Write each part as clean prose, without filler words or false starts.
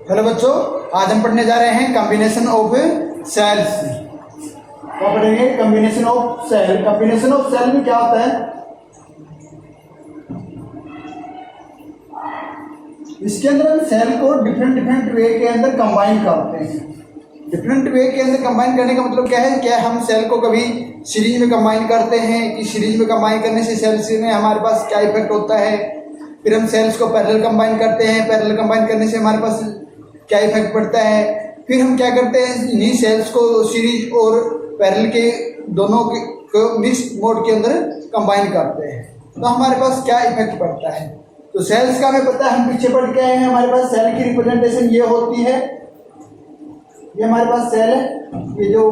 Hello बच्चों, आज हम पढ़ने जा रहे हैं कॉम्बिनेशन ऑफ सेल्स। क्या पढ़ेंगे? Combination of cell. Combination of cell में क्या होता है? इसके अंदर हम सेल को डिफरेंट वे के अंदर कंबाइन करते हैं। डिफरेंट वे के अंदर कंबाइन करने का मतलब क्या है? क्या हम सेल को कभी सीरीज में कंबाइन करते हैं कि सीरीज में कंबाइन करने से सेल्स में हमारे पास क्या इफेक्ट होता है। फिर हम सेल्स को पैरेलल कंबाइन करते हैं, पैरेलल कंबाइन करने से हमारे पास क्या इफेक्ट पड़ता है। फिर हम क्या करते हैं, इन्हीं सेल्स को सीरीज और पैरेलल के दोनों को मिक्स्ड मोड के अंदर कंबाइन करते हैं, तो हमारे पास क्या इफेक्ट पड़ता है। तो सेल्स का हमें पता है, हम पीछे पढ़ के आए हैं। हमारे पास सेल की रिप्रेजेंटेशन ये होती है, ये हमारे पास सेल है। ये जो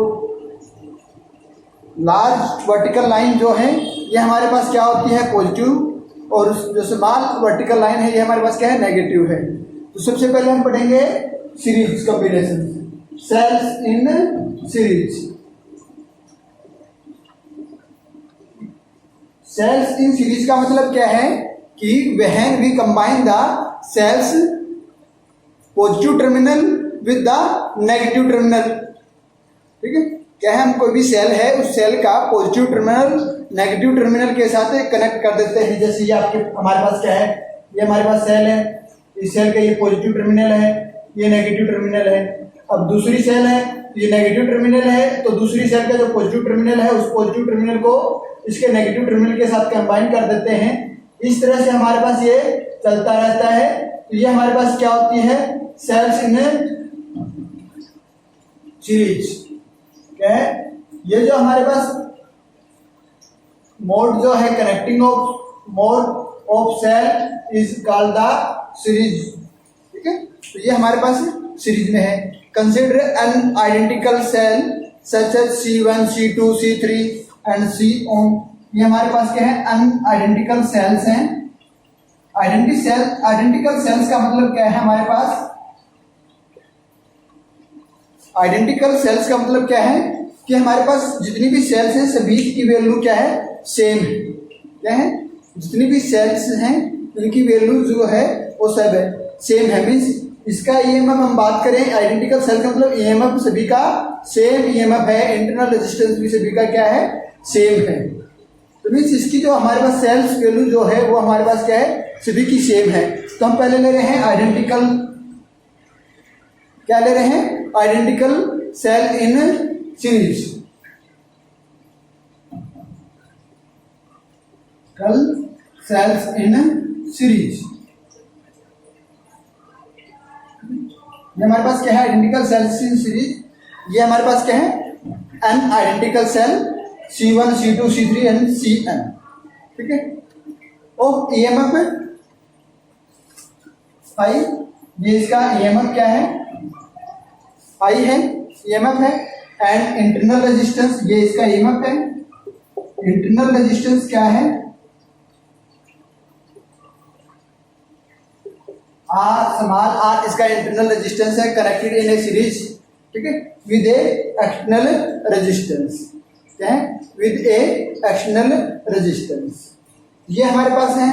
लार्ज वर्टिकल लाइन जो है ये हमारे पास क्या होती है? पॉजिटिव, और जो स्मॉल वर्टिकल लाइन है ये हमारे पास क्या है? नेगेटिव है। तो सबसे पहले हम पढ़ेंगे series combination, cells in series. Cells in series का मतलब क्या है कि when we combine the cells positive terminal with the negative terminal. ठीक है, क्या है? हम कोई भी सेल है, उस सेल का पॉजिटिव टर्मिनल नेगेटिव टर्मिनल के साथ कनेक्ट कर देते हैं। जैसे ये आपके हमारे पास क्या है? ये हमारे पास सेल है, इस सेल का ये पॉजिटिव टर्मिनल है, ये नेगेटिव टर्मिनल है। अब दूसरी सेल है, ये नेगेटिव टर्मिनल है, तो दूसरी सेल का जो पॉजिटिव टर्मिनल है उस पॉजिटिव टर्मिनल को इसके नेगेटिव टर्मिनल के साथ कंबाइन कर देते हैं। इस तरह से हमारे पास ये चलता रहता है। तो ये हमारे पास क्या होती है? Cells in series. क्या है? ये जो हमारे पास मोड जो है, connecting of mode of cell is called the series. ठीक है, तो ये हमारे पास सीरीज में है। Consider an identical cell such as C1, C2, C3 and C on। ये हमारे पास क्या है? अन आइडेंटिकल सेल्स हैं। आइडेंटिकल सेल्स का मतलब क्या है? हमारे पास आइडेंटिकल सेल्स का मतलब क्या है कि हमारे पास जितनी भी सेल्स हैं सभी की वैल्यू क्या है? सेम है। क्या है? जितनी भी सेल्स हैं उनकी वैल्यू जो है वो सब है सेम है। मीन्स इसका ईएमएफ हम बात करें, आइडेंटिकल सेल का मतलब ईएमएफ सभी का सेम ईएमएफ है, इंटरनल रेजिस्टेंस भी सभी का क्या है? सेम है। तो मीन्स इसकी जो हमारे पास सेल्स वैल्यू जो है वो हमारे पास क्या है? सभी की सेम है। तो हम पहले ले रहे हैं आइडेंटिकल, क्या ले रहे हैं? Identical cell in series. कल सेल्स इन सीरीज, ये हमारे पास क्या है? Identical cells in series. ये हमारे पास क्या है? N identical cell C1, C2, C3 and Cn। ठीक है, और ईएमएफ I, ये इसका ईएमएफ क्या है? I है, ईएमएफ है। एंड इंटरनल रेजिस्टेंस, ये इसका ईएमएफ है। इंटरनल रेजिस्टेंस क्या है? स्मॉल r इसका इंटरनल रेजिस्टेंस है, कनेक्टेड इन ए सीरीज। ठीक है, विद ए एक्सटर्नल रेजिस्टेंस। क्या है? With A external resistance. ये हमारे पास है।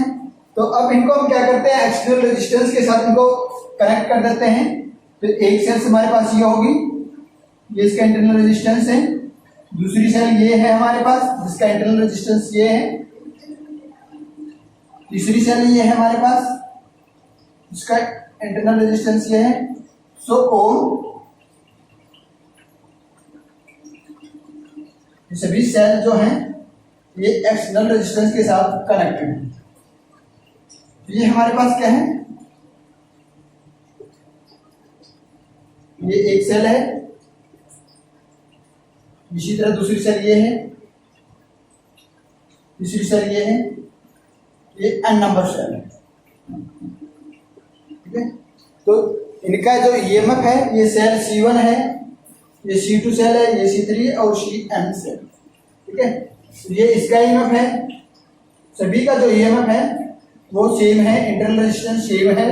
तो अब इनको हम क्या करते हैं? एक्सटर्नल रेजिस्टेंस के साथ इनको कनेक्ट कर देते हैं। तो एक सेल हमारे पास ये होगी, ये इसका इंटरनल रेजिस्टेंस है। दूसरी सेल ये है हमारे पास, जिसका इंटरनल रेजिस्टेंस ये है। तीसरी सेल ये है हमारे पास, इसका इंटरनल रेजिस्टेंस ये है। सो ऑल ये सभी सेल जो हैं ये एक्सटर्नल रेजिस्टेंस के साथ कनेक्टेड है। तो ये हमारे पास क्या है? ये एक सेल है, इसी तरह दूसरी सेल ये है, तीसरी सेल ये है, ये n नंबर सेल है। ठीक है, तो इनका जो ईएमएफ है, ये सेल C1 है, ये C2 सेल है, ये C3 और Cn सेल। ठीक है, ये इसका ईएमएफ है। सभी का जो ईएमएफ है वो सेम है, इंटरनल रेजिस्टेंस सेम है।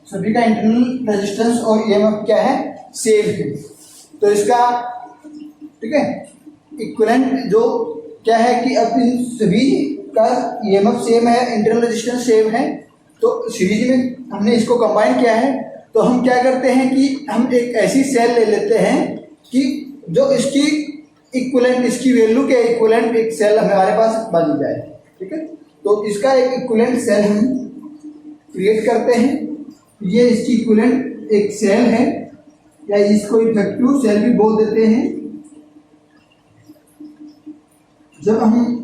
सभी का इंटरनल रेजिस्टेंस और ईएमएफ क्या है? सेम है। तो इसका ठीक है इक्विवेलेंट जो क्या है कि अब इन सभी का ईएमएफ सेम है, इंटरनल रेजिस्टेंस सेम है, तो सीरीज में हमने इसको कंबाइन किया है, तो हम क्या करते हैं कि हम एक ऐसी सेल ले लेते हैं कि जो इसकी इक्विवेलेंट, इसकी वैल्यू के इक्विवेलेंट एक सेल हमारे पास बन जाए। ठीक है, तो इसका एक इक्विवेलेंट सेल हम क्रिएट करते हैं। ये इसकी इक्विवेलेंट एक सेल है, या इसको इफेक्टिव सेल भी बोल देते हैं। जब हम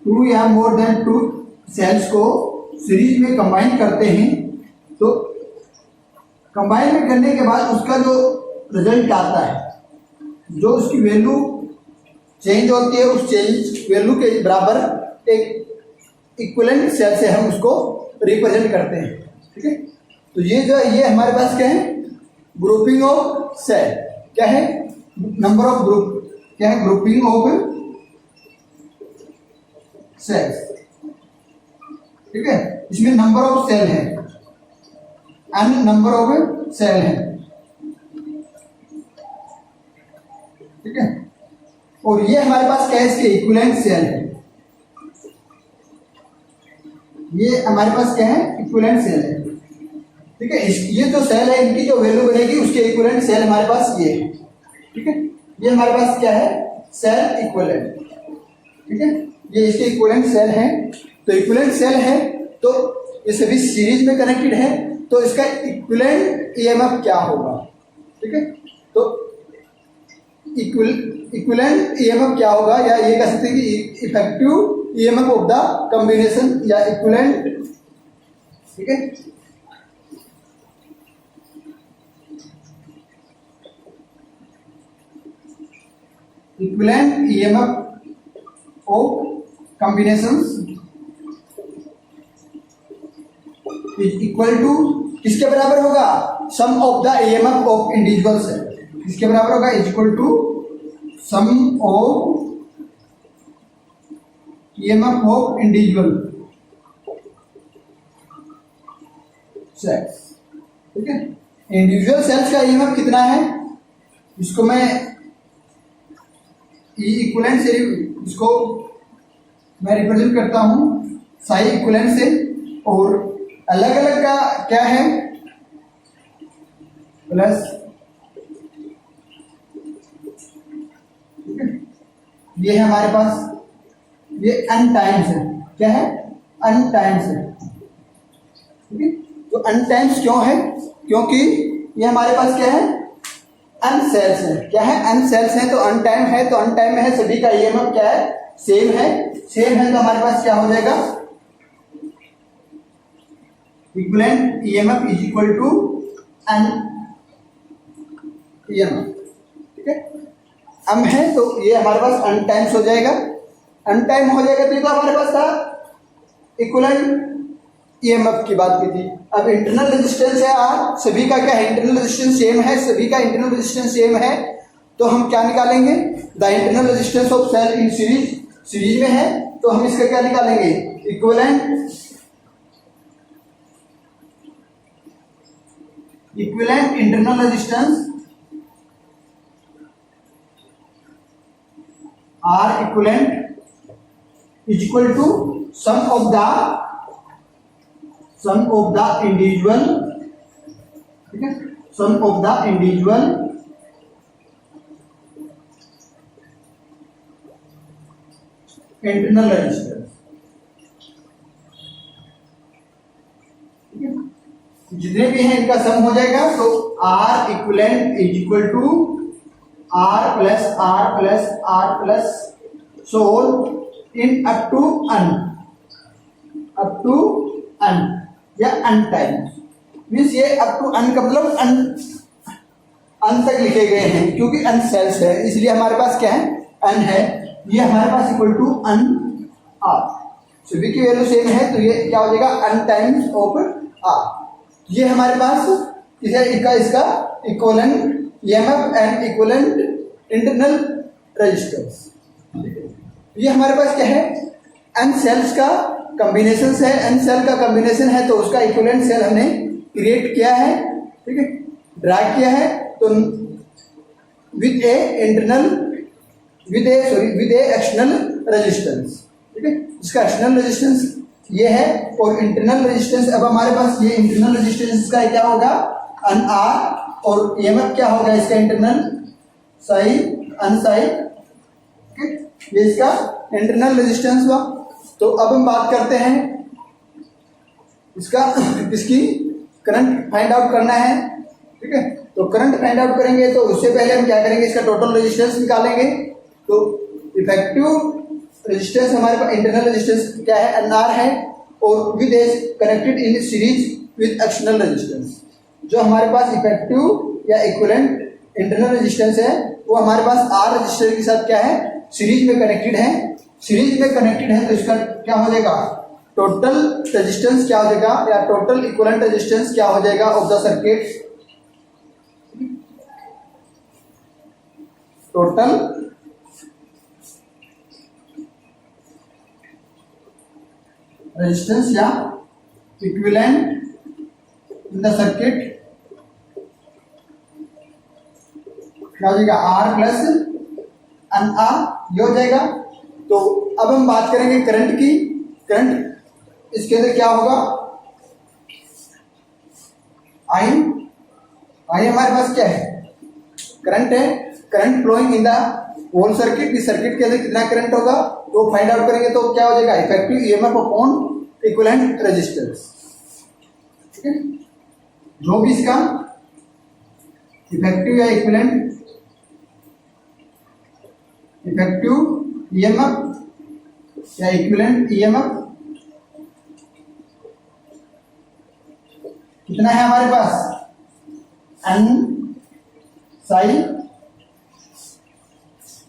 2 या मोर देन 2 सेल्स को सीरीज में कंबाइन करते हैं, तो कंबाइन में करने के बाद उसका जो रिजल्ट आता है, जो उसकी वैल्यू चेंज होती है, उस चेंज वैल्यू के बराबर एक इक्विवेलेंट सेल से हम उसको रिप्रेजेंट करते हैं। ठीक है, तो ये जो है ये हमारे पास क्या है, ग्रुपिंग ऑफ सेल। क्या है, नंबर ऑफ ग्रुप, क्या है, ग्रुपिंग ऑफ सेल्स। ठीक है, इसमें नंबर ऑफ सेल है, एन नंबर ऑफ सेल है। ठीक है, और ये हमारे पास क्या है, इसके इक्विवेलेंट सेल है। ये हमारे पास क्या है, इक्विवेलेंट सेल है। ठीक है, ये जो सेल है इनकी जो वैल्यू बनेगी उसके इक्विवेलेंट सेल हमारे पास ये है। ठीक है, ये हमारे पास क्या है, सेल इक्विवेलेंट। ठीक है, ये इसके इक्विवेलेंट सेल है। तो इक्विवेलेंट सेल है तो ये सभी सीरीज में कनेक्टेड है, तो इसका इक्विवेलेंट ईएमएफ क्या होगा। ठीक है, तो इक्विवेलेंट ईएमएफ क्या होगा, या ये कह सकते हैं कि effective EMF of the combination या इक्विवेलेंट। ठीक है, equivalent EMF of combinations is equal to किसके बराबर होगा, sum of the EMF of individuals है। किसके बराबर होगा, is equal to sum of EMF of individual cells. ठीक है, इंडिविजुअल सेल्स का ईएमएफ कितना है, इसको मैं इक्विवेलेंट से, इसको मैं रिप्रेजेंट करता हूं साई इक्विवेलेंट से, और अलग अलग का क्या है, प्लस। ठीक है, ये है हमारे पास, ये n टाइम्स है। क्या है, n टाइम्स है। ठीक है, तो n टाइम्स क्यों है, क्योंकि ये हमारे पास क्या है, n सेल्स है। क्या है, n सेल्स है, तो n टाइम है, तो n टाइम में है, सभी का ईएमएफ क्या है, सेम है। सेम है तो हमारे पास क्या हो जाएगा, equivalent EMF is equal to n EMF. ठीक है, m है तो ये हमारे पास n टाइम्स हो जाएगा। n टाइम हो जाएगा तो ये तो हमारे पास था इक्विवेलेंट ईएमएफ की बात की थी। अब इंटरनल रेजिस्टेंस है R, सभी का क्या है, इंटरनल रेजिस्टेंस सेम है, सभी का इंटरनल रेजिस्टेंस सेम है, तो हम क्या निकालेंगे, the internal resistance of cell in series. Series में है तो हम इसका क्या निकालेंगे, equivalent internal resistance R equivalent is equal to sum of the individual. ठीक है, sum of the individual internal resistance. ठीक है, जितने भी हैं इनका सम हो जाएगा, तो R equivalent is equal to R plus R plus R plus so in up to n या n टाइम्स। मीन्स ये अप टू n का मतलब n तक लिखे गए हैं, क्योंकि n सेल्स है इसलिए हमारे पास क्या है, n है। ये हमारे पास इक्वल टू n r, सभी की वैल्यू सेम है, तो ये क्या हो जाएगा, n टाइम्स ऑफ r। ये हमारे पास इसका equivalent EMF and equivalent internal resistance. ये हमारे पास क्या है, n सेल्स का कॉम्बिनेशन है, n सेल का कॉम्बिनेशन है, तो उसका इक्विवेलेंट सेल हमने क्रिएट किया है। ठीक है, ड्रैग किया है, तो विद ए एक्सटर्नल रेजिस्टेंस। ठीक है। इसका एक्सटर्नल रेजिस्टेंस ये है और इंटरनल रेजिस्टेंस, अब हमारे पास ये इंटरनल रेजिस्टेंस का क्या होगा अन आर, और ईएमएफ क्या होगा इसका इंटरनल साई अन साई, ये इसका इंटरनल रेजिस्टेंस हुआ। तो अब हम बात करते हैं इसकी करंट फाइंड आउट करना है, ठीक है। तो करंट फाइंड आउट करेंगे तो उससे पहले हम क्या करेंगे, इसका टोटल रेजिस्टेंस निकालेंगे। तो इफेक्टिव रेजिस्टेंस हमारे पास इंटरनल रेजिस्टेंस क्या है एन आर है, और with as connected in series with external resistance. जो हमारे पास इफेक्टिव या इक्विवेलेंट इंटरनल रेजिस्टेंस है वो हमारे पास आर रजिस्टर के साथ क्या है सीरीज में कनेक्टेड है। सीरीज में कनेक्टेड है तो इसका क्या हो जाएगा टोटल रेजिस्टेंस क्या हो जाएगा, या टोटल इक्विवेलेंट रेजिस्टेंस क्या हो जाएगा of the circuit, total resistance या इक्विवेलेंट इन द सर्किट क्या हो जाएगा आर प्लस एन आर, ये हो जाएगा। तो अब हम बात करेंगे करंट की। करंट इसके अंदर क्या होगा आई, आई हमारे पास क्या है करंट है, current flowing in the whole circuit. इस सर्किट के अंदर कितना करंट होगा तो फाइंड आउट करेंगे तो क्या हो जाएगा effective EMF upon equivalent resistance, ठीक है। जो भी इसका इफेक्टिव या इक्विवेलेंट इफेक्टिव ईएमएफ या इक्विवेलेंट ईएमएफ कितना है हमारे पास N psi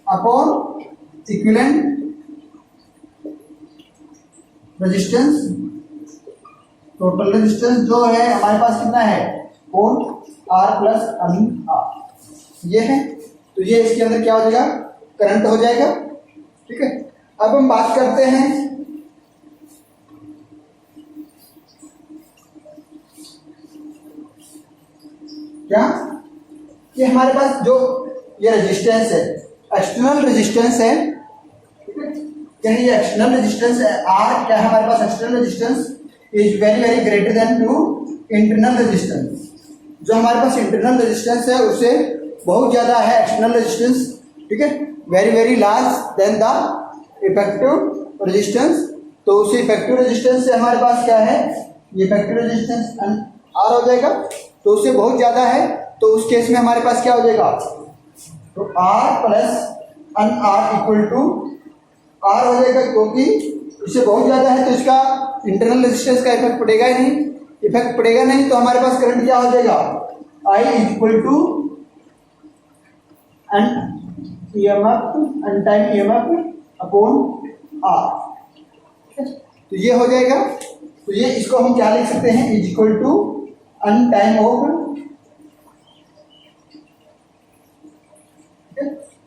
upon equivalent resistance. Total resistance जो है हमारे पास कितना है कौन आर प्लस एन आर, ये है। तो ये इसके अंदर क्या हो जाएगा करंट हो जाएगा, ठीक है। अब हम बात करते हैं क्या कि हमारे पास जो ये रेजिस्टेंस है एक्सटर्नल रेजिस्टेंस है, ठीक है। यानी ये एक्सटर्नल रेजिस्टेंस है आर, क्या है हमारे पास external resistance is very very greater than to internal resistance. जो हमारे पास इंटरनल रेजिस्टेंस है उससे बहुत ज्यादा है एक्सटर्नल रेजिस्टेंस, ठीक है, very very large then the effective resistance. तो उस इफेक्टिव रेजिस्टेंस से हमारे पास क्या है ये इफेक्टिव रेजिस्टेंस आर हो जाएगा, तो उससे बहुत ज्यादा है। तो उस केस में हमारे पास क्या हो जाएगा तो r plus n r equal to r हो जाएगा, क्योंकि इससे बहुत ज्यादा है तो इसका इंटरनल रेजिस्टेंस का इफेक्ट पड़ेगा ही नहीं, इफेक्ट पड़ेगा नहीं तो हमारे पास करंट क्या हो जाएगा I equal to N EMF N time EMF upon are. तो ये हो जाएगा। तो ये इसको हम क्या लिख सकते हैं is equal to n time of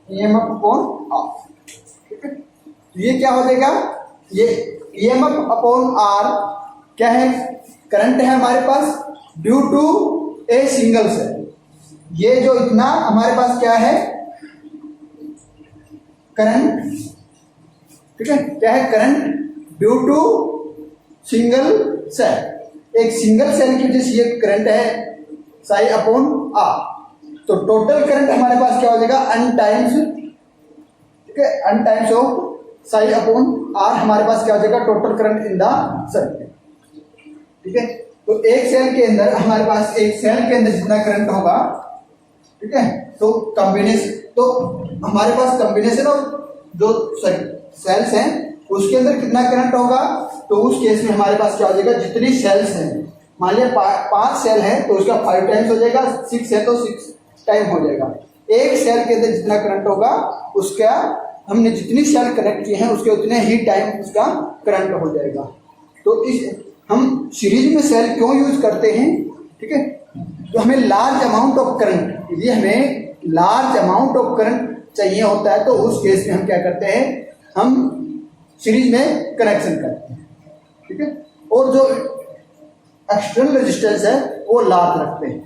EMF upon r, ठीक है। तो ये क्या हो जाएगा ये ईएमएफ अपॉन आर क्या है करंट है हमारे पास due to a single cell. ये जो इतना हमारे पास क्या है करंट, ठीक है, क्या है current due to single cell. एक सिंगल सेल की वजह से ये करंट है साई अपॉन आर। तो टोटल करंट हमारे पास क्या हो जाएगा एन टाइम्स, ठीक है, n times of psi upon r हमारे पास क्या हो जाएगा total current in the circuit, ठीक है। तो एक सेल के अंदर हमारे पास एक सेल के अंदर जितना करंट होगा, ठीक है, तो कॉम्बिनेशन तो हमारे पास कॉम्बिनेशन ऑफ जो सेल्स हैं उसके अंदर कितना करंट होगा, तो उस केस में हमारे पास क्या हो जाएगा जितनी सेल्स हैं, मान लिया 5 सेल है तो उसका 5 टाइम्स हो जाएगा, 6 है तो 6 टाइम हो जाएगा। एक सेल के अंदर जितना करंट होगा उसका हमने जितनी सेल कनेक्ट किए हैं उसके उतने ही टाइम उसका करंट हो जाएगा। तो इस हम सीरीज में सेल क्यों यूज करते हैं, ठीक है, तो हमें लार्ज अमाउंट ऑफ करंट, यदि हमें लार्ज अमाउंट ऑफ करंट चाहिए होता है तो उस केस में हम क्या करते हैं हम सीरीज में कनेक्शन करते हैं, ठीक है। और जो एक्सटर्नल रेजिस्टेंस है वो लार्ज रखते हैं,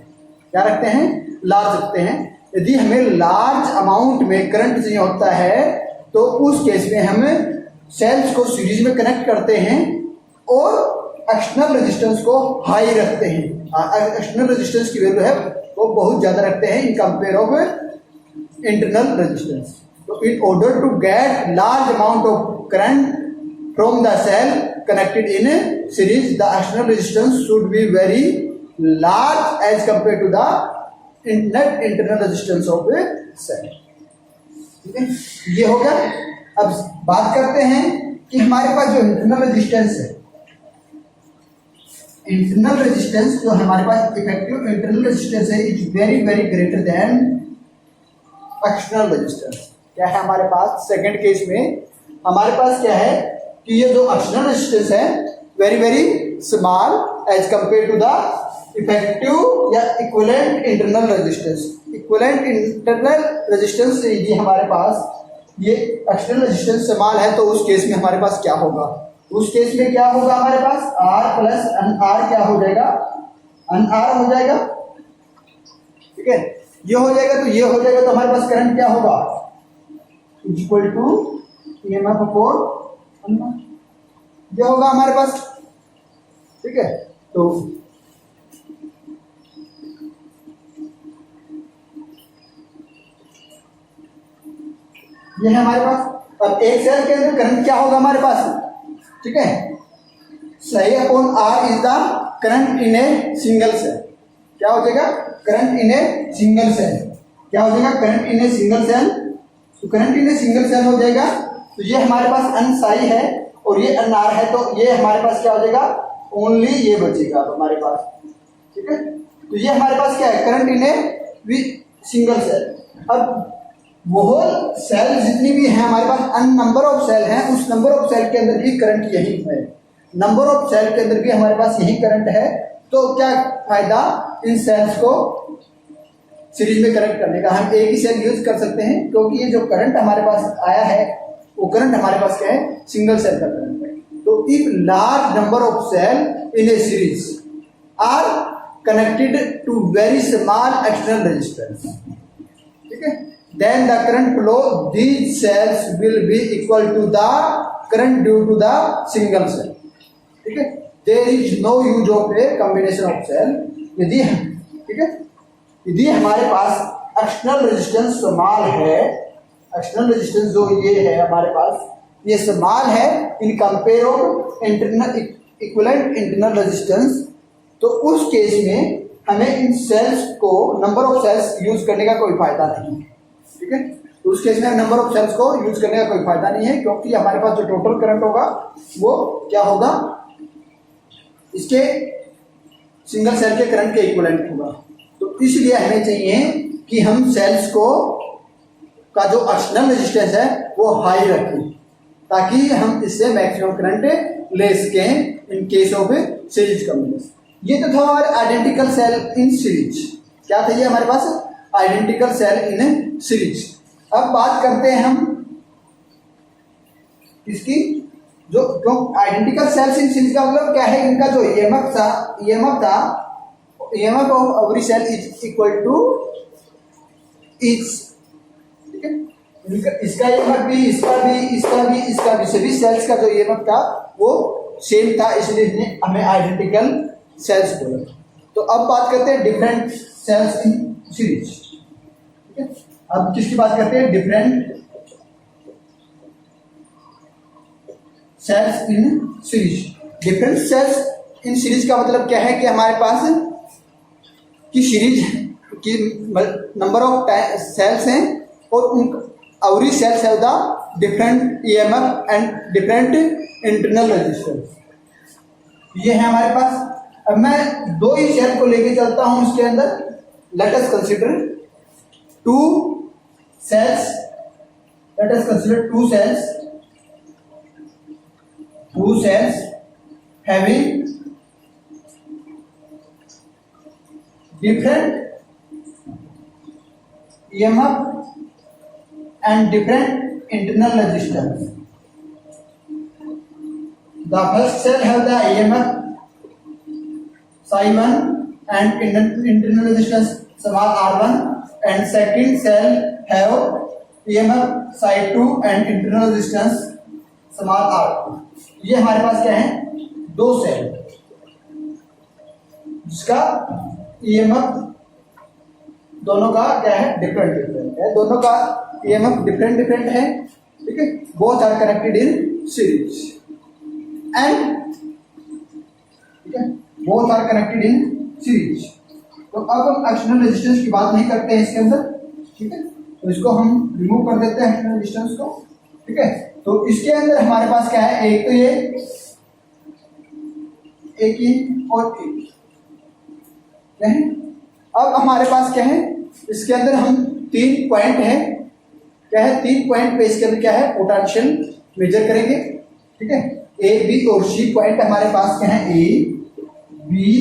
क्या रखते हैं लार्ज रखते हैं। यदि हमें लार्ज अमाउंट में करंट चाहिए होता है तो उस केस में हम सेल्स को सीरीज में कनेक्ट करते हैं और एक्सटर्नल रेजिस्टेंस को हाई रखते हैं। एक्सटर्नल रेजिस्टेंस की वैल्यू है वो बहुत ज़्यादा रखते हैं in compare of internal resistance. तो in order to get large amount of current from the cell connected in a series, the external resistance should be very large as compared to the net internal resistance of a cell। ठीक है, ये हो गया। अब बात करते हैं कि हमारे पास जो इंटरनल रेजिस्टेंस है, इंटरनल रेजिस्टेंस जो हमारे पास इफेक्टिव इंटरनल रेजिस्टेंस है is very very greater then external resistance. क्या है हमारे पास सेकंड केस में हमारे पास क्या है कि ये जो एक्सटर्नल रेजिस्टेंस है very very small as compare to the effective या equivalent internal resistance. Equivalent internal resistance ये हमारे पास ये एक्सटर्नल रेजिस्टेंस स्मॉल है, तो उस केस में हमारे पास क्या होगा, उस केस में क्या होगा हमारे पास आर प्लस एन आर क्या हो जाएगा, एन आर हो जाएगा। ठीक है, ये हो जाएगा तो ये हो जाएगा तो हमारे पास करंट क्या होगा इक्वल टू ईएमएफ अपॉन ये होगा हमारे पास। ठीक है, तो ये है हमारे पास। अब एक सेल के अंदर करंट क्या होगा हमारे पास, ठीक है, सही upon R is the current in a single cell. क्या हो जाएगा current in a single cell, क्या हो जाएगा current in a single cell. तो current in a single cell हो जाएगा तो ये हमारे पास अन साई है और ये एन आर है, तो ये हमारे पास क्या हो जाएगा ओनली ये बचेगा हमारे पास। ठीक है, तो ये हमारे पास क्या है current in a single cell. अब वो सेल जितनी भी है हमारे पास अन नंबर ऑफ सेल हैं, उस नंबर ऑफ सेल के अंदर भी करंट यही है, नंबर ऑफ सेल के अंदर भी हमारे पास यही करंट है। तो क्या फायदा इन सेल्स को सीरीज में कनेक्ट करने का, हम एक ही सेल यूज कर सकते हैं क्योंकि ये जो करंट हमारे पास आया है वो करंट हमारे पास क्या है सिंगल सेल का करंट है। तो if large number of cell in a series are connected to very small external resistance, ठीक है, then the current flow these cells will be equal to the current due to the single cell। ठीक है, there is no use of a combination of cell। यदि ठीक है यदि हमारे पास एक्सटर्नल रेजिस्टेंस स्मॉल है, एक्सटर्नल रेजिस्टेंस जो ये है हमारे पास ये स्मॉल है इन compare of internal equivalent internal resistance, तो उस केस में हमें इन सेल्स को नंबर ऑफ सेल्स यूज करने का कोई फायदा नहीं है। ठीक है, तो उस केस में नंबर ऑफ सेल्स को यूज करने का कोई फायदा नहीं है क्योंकि हमारे पास जो टोटल करंट होगा वो क्या होगा इसके सिंगल सेल के करंट के इक्विवेलेंट होगा। तो इसलिए हमें चाहिए कि हम सेल्स को का जो एक्सटर्नल रेजिस्टेंस है वो हाई रखें ताकि हम इससे मैक्सिमम करंट ले सकें इन केस ऑफ सीरीज कॉम्बिनेशन। ये तो था हमारे आइडेंटिकल सेल इन सीरीज। क्या था ये हमारे पास आइडेंटिकल सेल इन सीरीज। अब बात करते हैं हम इसकी जो आइडेंटिकल सेल्स इन सीरीज का मतलब क्या है, इनका जो ईएमएफ था EMF of every cell is equal to each. ठीक है, इसका ईएमएफ भी इसका भी सभी सेल्स का जो ईएमएफ था वो सेम था, इसलिए हमें आइडेंटिकल सेल्स बोला। तो अब बात करते हैं डिफरेंट सेल्स इन सीरीज। ठीक है, अब किसकी बात करते हैं different cells in series. Different cells in series का मतलब क्या है कि हमारे पास की सीरीज की नंबर ऑफ सेल्स हैं और उन every cells have the different EMF and different internal resistance. ये है हमारे पास। अब मैं दो ही सेल को लेके चलता हूं उसके अंदर। Let us consider two cells, let us consider two cells having different EMF and different internal resistance. The first cell have the EMF psi 1 and internal resistance small r1, and second cell have EMF psi 2 and internal resistance small r. ये हमारे पास क्या है, दो cell जिसका EMF दोनों का क्या है, डिफरेंट डिफरेंट है, दोनों का ईएमएफ डिफरेंट डिफरेंट है, ठीक है। Both are connected in series and, ठीक है, both are connected in series. तो अब हम एक्सटर्नल रेजिस्टेंस की बात नहीं करते हैं इसके अंदर, ठीक है, तो इसको हम रिमूव कर देते हैं एक्सटर्नल रेजिस्टेंस को, ठीक है। तो इसके अंदर हमारे पास क्या है, एक तो ये, एक ये और एक, क्या है। अब हमारे पास क्या है, इसके अंदर हम 3 पॉइंट है, क्या है, 3 पॉइंट पे इसके अंदर क्या है, पोटेंशियल मेजर करेंगे, ठीक है। ए बी और सी पॉइंट हमारे पास क्या है, ए बी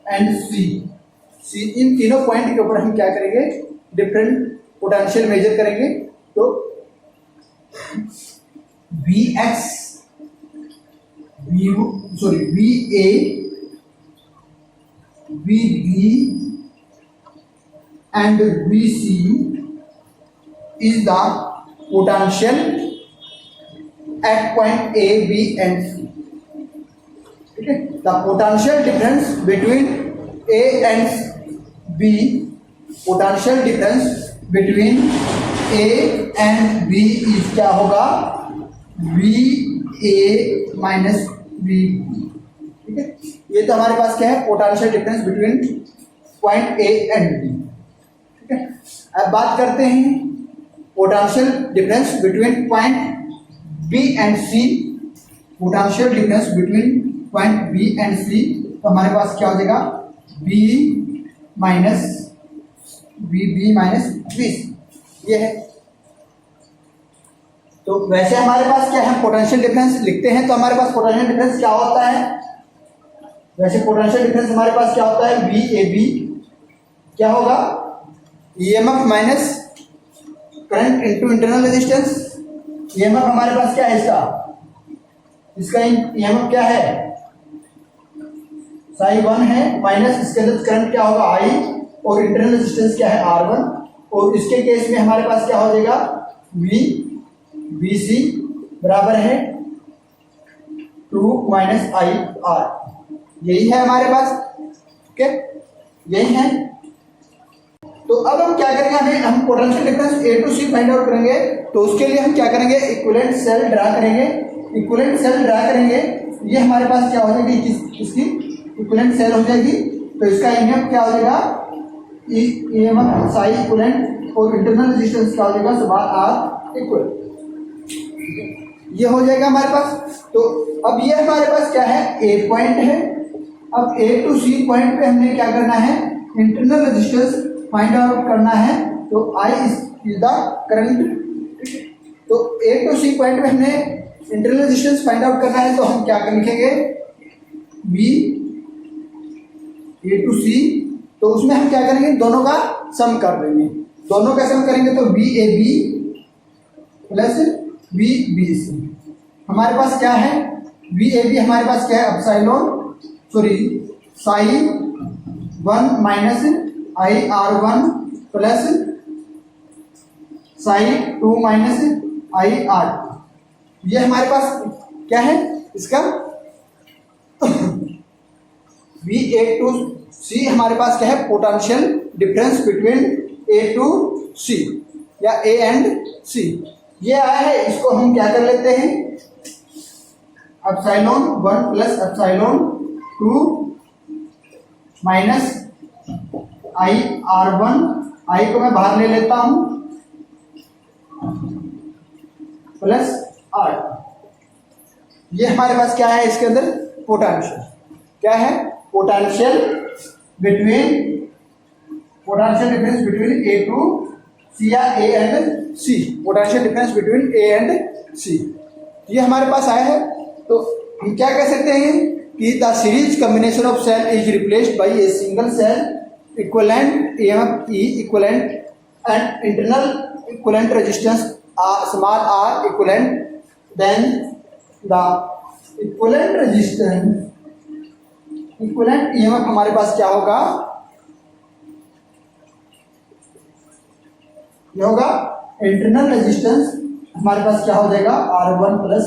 एंड सी, इन तीनों पॉइंट के ऊपर हम क्या करेंगे, डिफरेंट पोटेंशियल मेजर करेंगे। तो V X, V A, V B and VC is the potential at point A, B and C. Okay, the potential difference between A and B, potential difference between A and B is क्या होगा, VA minus VB, ठीक है। ये तो हमारे पास क्या है, potential difference between point A and B। अब बात करते हैं potential difference between point B and C, potential difference between point B and C. तो हमारे पास क्या हो जाएगा, B minus B minus B, ये है। तो वैसे हमारे पास क्या है, पोटेंशियल डिफरेंस लिखते हैं तो हमारे पास पोटेंशियल डिफरेंस क्या होता है, वैसे पोटेंशियल डिफरेंस हमारे पास क्या होता है, बी ए बी क्या होगा, EMF minus current into internal resistance. EMF हमारे पास क्या है, इसका ईएमएफ क्या है, साई 1 है, माइनस इसके अंदर करंट क्या होगा, आई, और इंटरनल रेजिस्टेंस क्या है, R1। और इसके केस में हमारे पास क्या हो जाएगा, वी बी सी बराबर है 2 माइनस आई आर, यही है हमारे पास, ओके, यही है। तो अब हम क्या करेंगे, हम potential difference A to C find out करेंगे। तो उसके लिए हम क्या करेंगे, इक्विवेलेंट सेल ड्रा करेंगे। इक्विवेलेंट सेल ड्रा करेंगे, ये हमारे पास क्या हो जाएगी, इसकी इक्विवेलेंट सेल हो जाएगी। तो इसका ईएमएफ क्या हो जाएगा, ईएमएफ साई इक्विवेलेंट, और इंटरनल रेजिस्टेंस क्या हो जाएगा, सब आर इक्वल, ये हो जाएगा हमारे पास। तो अब ये हमारे पास क्या है, ए पॉइंट है। अब ए टू सी पॉइंट पे हमने क्या करना है, इंटरनल रेजिस्टेंस फाइंड आउट करना है। तो आई इज द करंट। तो ए टू सी पॉइंट में हमने इंटरनल रेजिस्टेंस फाइंड आउट करना है, तो हम क्या लिखेंगे, बी ए टू सी। तो उसमें हम क्या करेंगे, दोनों का सम कर देंगे, दोनों का सम करेंगे तो B A B plus B B C. हमारे पास क्या है, बी ए बी हमारे पास क्या है, एप्सिलॉन साई 1 माइनस आई R1 प्लस साई 2 माइनस आई R2, ये हमारे पास क्या है, इसका वी ए टू सी हमारे पास क्या है, potential difference between A to C या ए एंड सी, ये आया है। इसको हम क्या कर लेते हैं, एप्सिलॉन 1 प्लस एप्सिलॉन 2 माइनस आई R1, आई को मैं बाहर ले लेता हूं, प्लस R। ये हमारे पास क्या है, इसके अंदर पोटेंशियल क्या है, potential difference between A to C या A and C, potential difference between A and C, ये हमारे पास आया है। तो हम क्या कह सकते हैं कि the series combination of cell is replaced by a single cell equivalent EMF E equivalent and internal equivalent resistance R small r equivalent, then the equivalent resistance equivalent EMF हमारे पास क्या होगा, ये होगा इंटरनल रेजिस्टेंस हमारे पास क्या हो जाएगा, R1 प्लस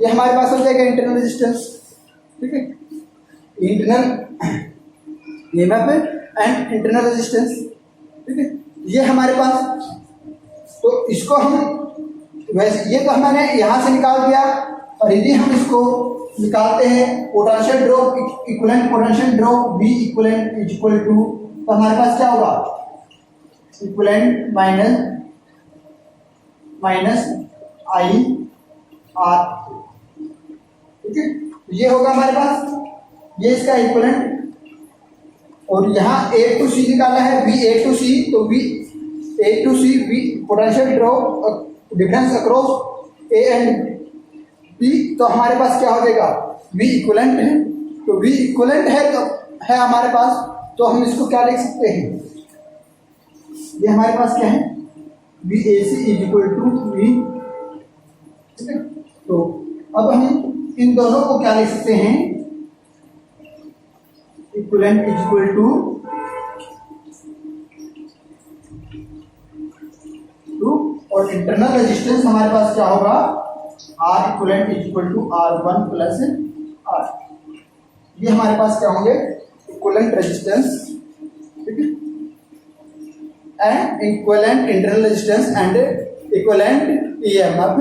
ये हमारे पास हो जाएगा इंटरनल रेजिस्टेंस, ठीक है, internal EMF and internal resistance, ठीक है, ये हमारे पास। तो इसको हम वैसे ये तो हमने यहां से निकाल दिया, और यदि हम इसको निकालते हैं potential drop, equivalent potential drop V equivalent is equal to, तो हमारे पास क्या होगा, इक्विवेलेंट माइनस I R, ठीक है, ये होगा हमारे पास, ये इसका इक्विवेलेंट। और यहाँ A to C निकाला है, V A to C, तो V A to C V potential drop difference across A and B, तो हमारे पास क्या हो जाएगा, V इक्विवेलेंट है, तो V इक्विवेलेंट है तो है हमारे पास, तो हम इसको क्या लिख सकते हैं, ये हमारे पास क्या है, VAC is equal to V, ठीक है। तो अब हम इन दोनों को क्या लिख सकते हैं, इक्विवेलेंट इज इक्वल टू और इंटरनल रेजिस्टेंस हमारे पास क्या होगा, R equivalent is equal to R1 plus R, ये हमारे पास क्या होंगे, इक्विवेलेंट रेजिस्टेंस, ठीक है, and equivalent internal resistance and equivalent EMF,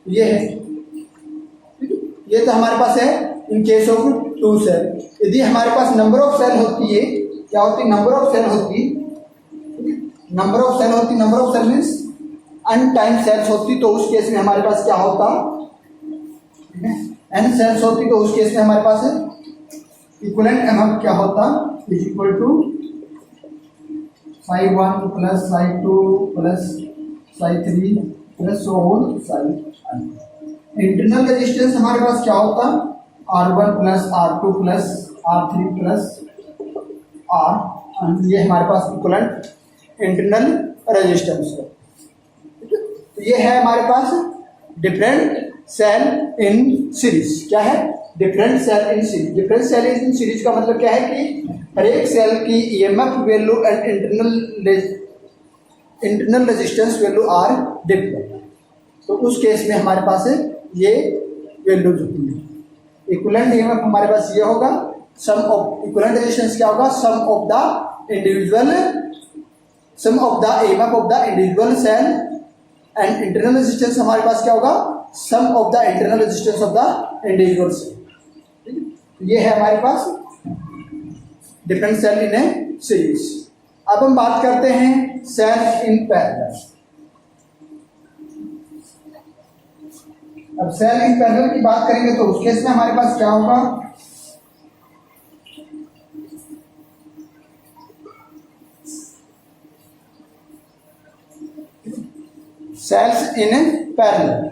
ये है, ठीक है, ये तो हमारे पास है इन केस ऑफ 2 सेल। यदि हमारे पास नंबर ऑफ सेल होती है, क्या होती है, नंबर ऑफ सेल होती, number of cell means n time cells होती, तो उस केस में हमारे पास क्या होता, n सेल्स होती, तो उस केस में हमारे पास इक्विवेलेंट एमएफ क्या होता, is equal to psi1 plus psi2 plus psi3 plus so on psi। Internal resistance हमारे पास क्या होता, R1 plus R2 plus R3 plus R, ये हमारे पास इक्विवेलेंट इंटरनल रेजिस्टेंस है, ठीक है। तो ये है हमारे पास डिफरेंट सेल इन सीरीज, क्या है, different cell in series. Different cell in series का मतलब क्या है कि हर एक सेल की EMF value and internal resistance value are different, तो उस केस में हमारे पास ये वैल्यूज होती है। इक्विवेलेंट ईएमएफ हमारे पास ये होगा, सम ऑफ इक्विवेलेंट रेजिस्टेंस क्या होगा, sum of the individual sum of the EMF of the individual cell, and internal resistance हमारे पास क्या होगा, sum of the internal resistance of the individual cell, ठीक है। ये है हमारे पास different cell in a series. अब हम बात करते हैं सेल इन पैरेलल। अब सेल इन पैरेलल की बात करेंगे तो उस केस में हमारे पास क्या होगा, cells in parallel.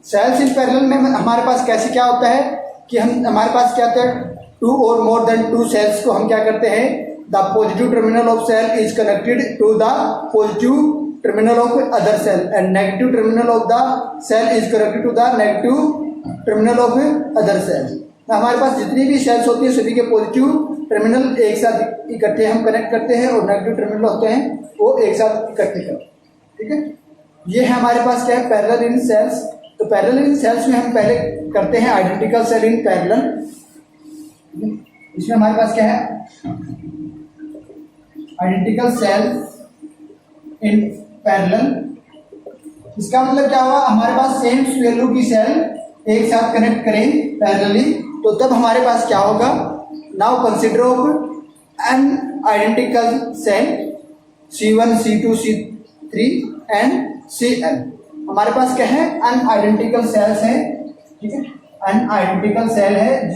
Cells in parallel में हमारे पास कैसे क्या होता है कि हमारे पास क्या होता है, 2 और मोर देन 2 सेल्स को हम क्या करते हैं, the positive terminal of cell is connected to the positive terminal of other cell and negative terminal of the cell is connected to the negative terminal of other cell. हमारे पास जितनी भी sales होती है सभी के पॉजिटिव टर्मिनल एक साथ इकट्ठे हम कनेक्ट करते हैं और नेगेटिव टर्मिनल होते हैं वो एक साथ इकट्ठे करते हैं, ठीक है। ये है हमारे पास क्या है, पैरेलल इन सेल्स। तो पैरेलल इन सेल्स में हम पहले करते हैं आइडेंटिकल सेल इन पैरेलल। इसमें हमारे पास क्या है, आइडेंटिकल सेल इन पैरेलल। इसका मतलब क्या हुआ, हमारे पास सेम वैल्यू की सेल एक साथ कनेक्ट करें पैरेलली, तो तब हमारे पास क्या होगा, now consider of n identical cell C1 C2 C3 and Cn। हमारे पास क्या है, अन आइडेंटिकल सेल्स है, ठीक है, अन आइडेंटिकल सेल है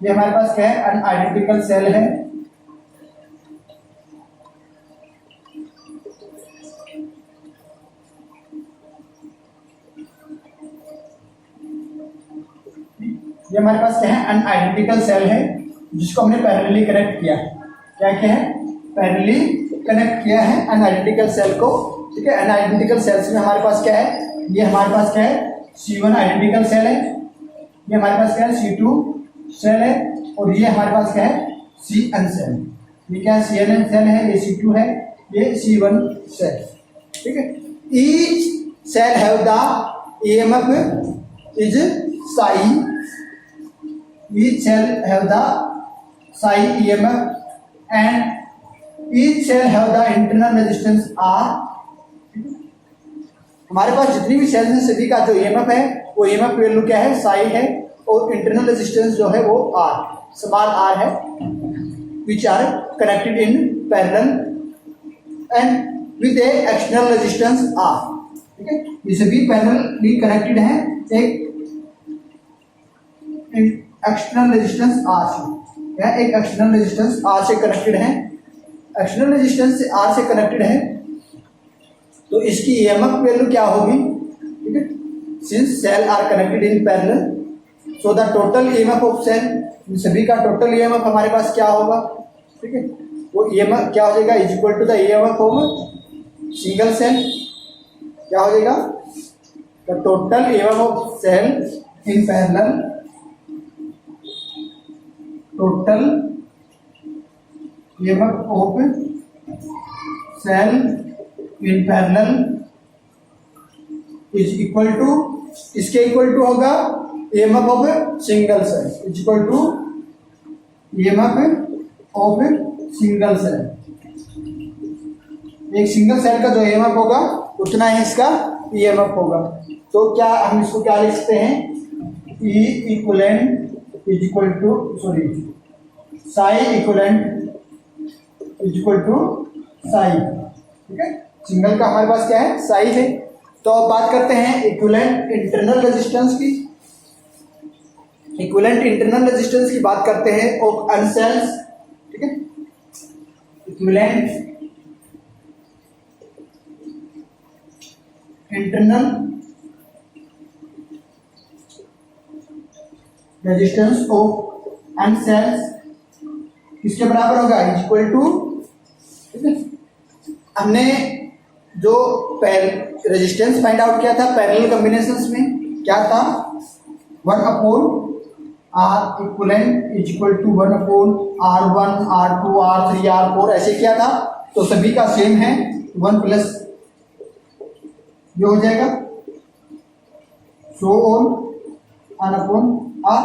ये हमारे पास क्या है, अन आइडेंटिकल सेल है। ये हमारे पास क्या है, अन आइडेंटिकल सेल है जिसको हमने पैरेलली कनेक्ट किया है। क्या है, पैरेलली कनेक्ट किया है अन आइडेंटिकल सेल को, ठीक है। अन आइडेंटिकल सेल्स में हमारे पास क्या है, ये हमारे पास क्या है, C1 आइडेंटिकल सेल है, ये हमारे पास क्या है C2 सेल है, और ये हमारे पास क्या है Cn सेल। ये क्या है Cn सेल है, ये C2 है, ये C1 सेल। ठीक है, each cell have the EMF is psi, each cell have the psi EMF and each cell have the internal resistance R। हमारे पास जितनी भी सेल्स हैं सभी का जो EMF है वो EMF वैल्यू क्या है psi है, और इंटरनल रेजिस्टेंस जो है वो R स्मॉल r है, which are connected in parallel and with a external resistance R। ठीक है, ये सभी पैरेलली कनेक्टेड हैं एक एक्सटर्नल रेजिस्टेंस R से, या एक एक्सटर्नल रेजिस्टेंस R से कनेक्टेड है। एक्सटर्नल रेजिस्टेंस से R से कनेक्टेड है तो इसकी EMF वैल्यू क्या होगी? ठीक है, since cell are connected in parallel so the total EMF of cell, सभी का टोटल EMF हमारे पास क्या होगा? ठीक है, वो EMF क्या हो जाएगा is equal to the EMF of single cell. क्या हो जाएगा? The total EMF of cell in parallel, total EMF of cell in parallel is equal to, इसके इक्वल टू होगा EMF of single cell is equal to EMF of single cell. एक single cell का जो EMF होगा उतना ही इसका EMF होगा। तो क्या हम इसको क्या लिख सकते हैं? E equivalent is equal to psi equivalent is equal to psi. ठीक है, सिंगल का हमारे पास क्या है साई है। तो अब बात करते हैं इक्विवेलेंट इंटरनल रेजिस्टेंस की। इक्विवेलेंट इंटरनल रेजिस्टेंस की बात करते हैं ऑफ अन सेल्स। ठीक है, equivalent internal resistance of n cells किसके बराबर होगा? इज इक्वल टू, ठीक है, हमने जो रेजिस्टेंस फाइंड आउट किया था पैरेलल कॉम्बिनेशंस में, क्या था? 1/r equivalent is equal to 1/r1 r2 r3 r4 ऐसे किया था। तो सभी का सेम है 1 प्लस ये हो जाएगा सो ऑन r।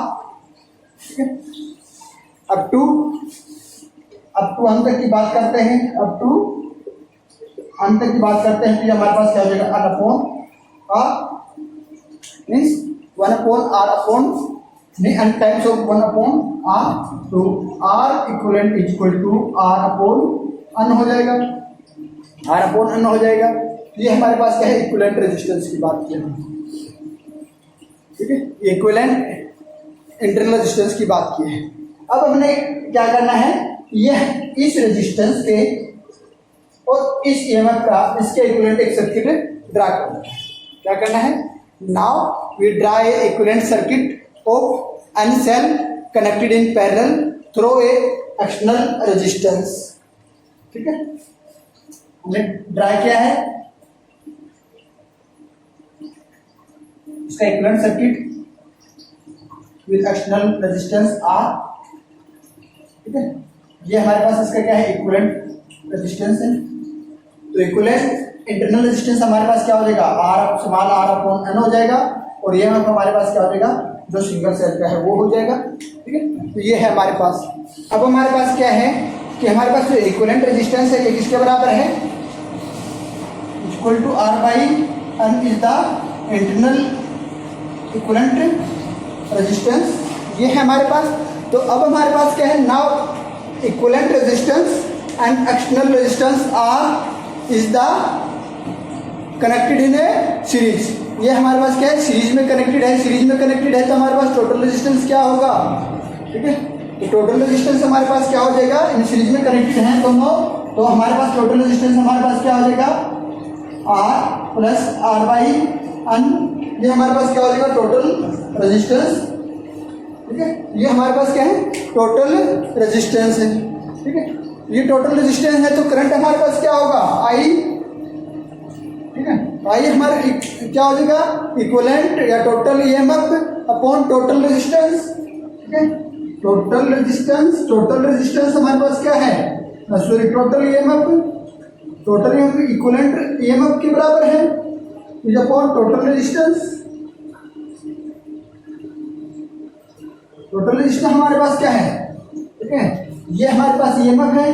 ठीक है, अब टू अंत तक की बात करते हैं। अब टू अंत तक की बात करते हैं तो हमारे पास क्या हो जाएगा? मीन्स 1/r नहीं अन टाइम्स ऑफ 1/r, तो r equivalent is equal to r/n हो जाएगा, r/n हो जाएगा। ये हमारे पास क्या है? इक्विवेलेंट रेजिस्टेंस की बात की है। ठीक है, इक्विवेलेंट इंटरनल रेजिस्टेंस की बात की है। अब हमने क्या करना है? यह इस रेजिस्टेंस के और इस EMF का इसके इक्विवेलेंट एक सर्किट ड्रा करना है। क्या करना है? Now we draw a equivalent circuit of n cell connected in parallel through a external resistance. ठीक है, हमने ड्रा किया है इसका equivalent circuit with external resistance R। ठीक है, ये हमारे पास इसका क्या है? इक्विवेलेंट रेजिस्टेंस है। तो इक्विवेलेंट इंटरनल रेजिस्टेंस हमारे पास क्या हो जाएगा? r स्मॉल r/n हो जाएगा, और ये हमारे पास क्या हो जाएगा? जो सिंगल सेल का है वो हो जाएगा। ठीक है, तो ये है हमारे पास। अब हमारे पास क्या है कि हमारे पास जो इक्विवेलेंट रेजिस्टेंस है ये किसके बराबर है? Equal to r/n is the internal equivalent resistance. ये है हमारे पास। तो अब हमारे पास क्या है? Now equivalent resistance and external resistance R is the connected in a series. ये हमारे पास क्या है? सीरीज में कनेक्टेड है। सीरीज में कनेक्टेड है तो हमारे पास टोटल रेजिस्टेंस क्या होगा? ठीक है, तो टोटल रेजिस्टेंस हमारे पास क्या हो जाएगा? इन सीरीज में कनेक्टेड है दोनों, तो हमारे पास टोटल रेजिस्टेंस हमारे पास क्या हो जाएगा? R plus r/n। ये हमारे पास क्या हो जाएगा? Total resistance. ठीक है, ये हमारे पास क्या है? टोटल रेजिस्टेंस है। ठीक है, ये टोटल रेजिस्टेंस है तो करंट हमारे पास क्या होगा? I। ठीक है, I हमारे क्या हो जाएगा? इक्विवेलेंट या total EMF upon total resistance, ठीक है। टोटल रेजिस्टेंस हमारे पास क्या है, sorry total EMF equivalent EMF के बराबर है, is upon total resistance. Total resistance हमारे पास क्या है, ठीक है, ये हमारे पास ईएमएफ है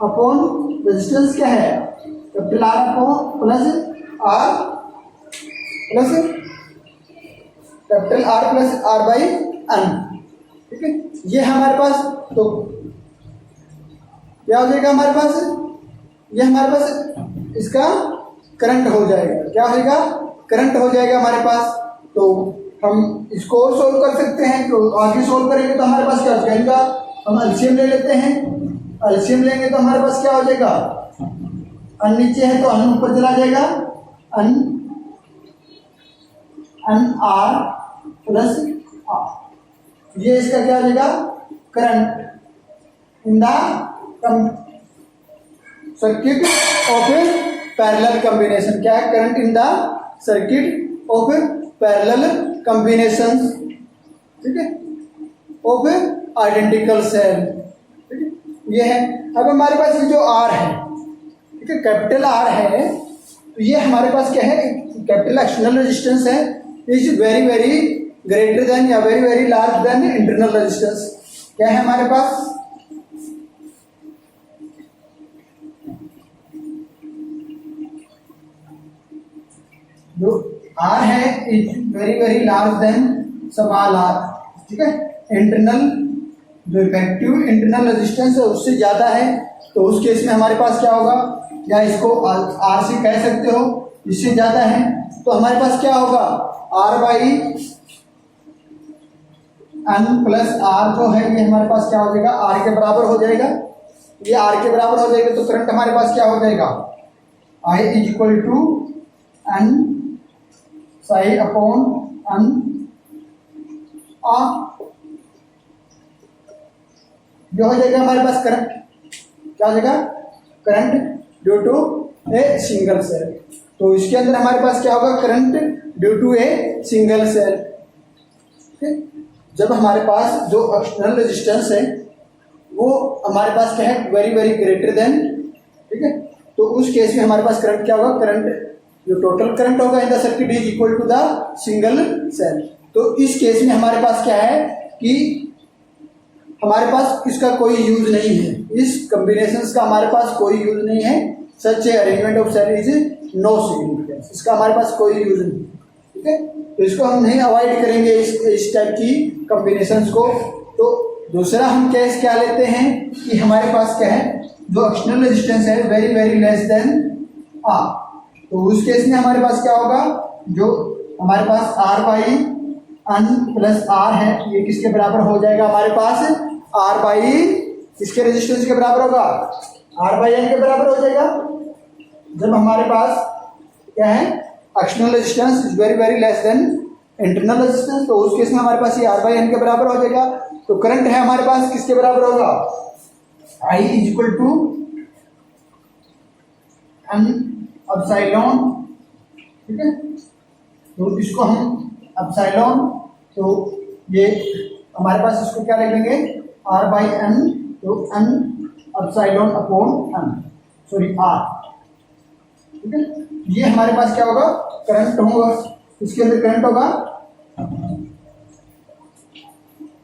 अपॉन रेजिस्टेंस क्या है, capital r upon plus r by n, ठीक है। ये हमारे पास तो क्या हो जाएगा हमारे पास, ये हमारे पास इसका करंट हो जाएगा, क्या होगा, करंट हो जाएगा हमारे पास। तो हम इसको और सोल्व कर सकते हैं, तो आगे सोल्व करेंगे तो हमारे पास क्या हो जाएगा, हम एलसीएम ले लेते हैं, एलसीएम लेंगे तो हमारे पास क्या हो जाएगा, अन नीचे है तो अन ऊपर चला जाएगा, अन आर प्लस आर, ये इसका क्या हो जाएगा, current in the circuit of parallel combination, क्या है, current in the circuit of parallel combination, ठीक है, ऑफ आइडेंटिकल सेल, ठीक है, ये है। अब हमारे पास ये जो आर है, ठीक है, कैपिटल आर है, तो ये हमारे पास क्या है, कैपिटल एक्सटर्नल रेजिस्टेंस है, is very very greater than या very very large than internal resistance. क्या है हमारे पास, जो आर है is very very large than small R, ठीक है। इंटरनल जो इफेक्टिव इंटरनल रेजिस्टेंस है उससे ज्यादा है, तो उस केस में हमारे पास क्या होगा, या इसको आर से कह सकते हो, इससे ज्यादा है तो हमारे पास क्या होगा, r by n plus r जो है ये हमारे पास क्या हो जाएगा, आर के बराबर हो जाएगा, ये आर के बराबर हो जाएगा, तो करंट हमारे पास क्या हो जाएगा, I is equal to n psi upon n R, जो हो जाएगा हमारे पास करंट, क्या हो जाएगा, current due to a single cell. तो इसके अंदर हमारे पास क्या होगा, current due to a single cell, ठीक। जब हमारे पास जो एक्सटर्नल रेजिस्टेंस है वो हमारे पास क्या है, वेरी वेरी ग्रेटर देन, ठीक है, तो उस केस में हमारे पास करंट क्या होगा, करंट जो टोटल करंट होगा in the circuit is equal to the single cell. तो इस केस में हमारे पास क्या है कि हमारे पास इसका कोई यूज नहीं है, इस कॉम्बिनेशंस का हमारे पास कोई यूज नहीं है, such a arrangement of cell is no significance, इसका हमारे पास कोई यूज नहीं, ठीक है। तो इसको हम नहीं अवॉइड करेंगे इस टाइप की कॉम्बिनेशंस को। तो दूसरा हम केस क्या लेते हैं कि हमारे पास क्या है, जो एक्सटर्नल रेजिस्टेंस है very very less than r, तो उस केस में हमारे पास क्या होगा, जो हमारे पास R by n plus R है ये किसके बराबर हो जाएगा, हमारे पास आर बाई किसके रेजिस्टेंस के बराबर होगा, आर बाई एन के बराबर हो जाएगा। जब हमारे पास क्या है, external resistance is very very less then internal resistance, तो उस केस में हमारे पास ये आर बाई एन के बराबर हो जाएगा। तो करंट है हमारे पास किसके बराबर होगा, I is equal to n epsilon, ठीक है। तो इसको हम एप्सिलॉन, तो ये हमारे पास इसको क्या लिख लेंगे, आर बाई एन, तो n epsilon upon n, sorry r, ठीक है। ये हमारे पास क्या होगा, करंट होगा, इसके अंदर करंट होगा,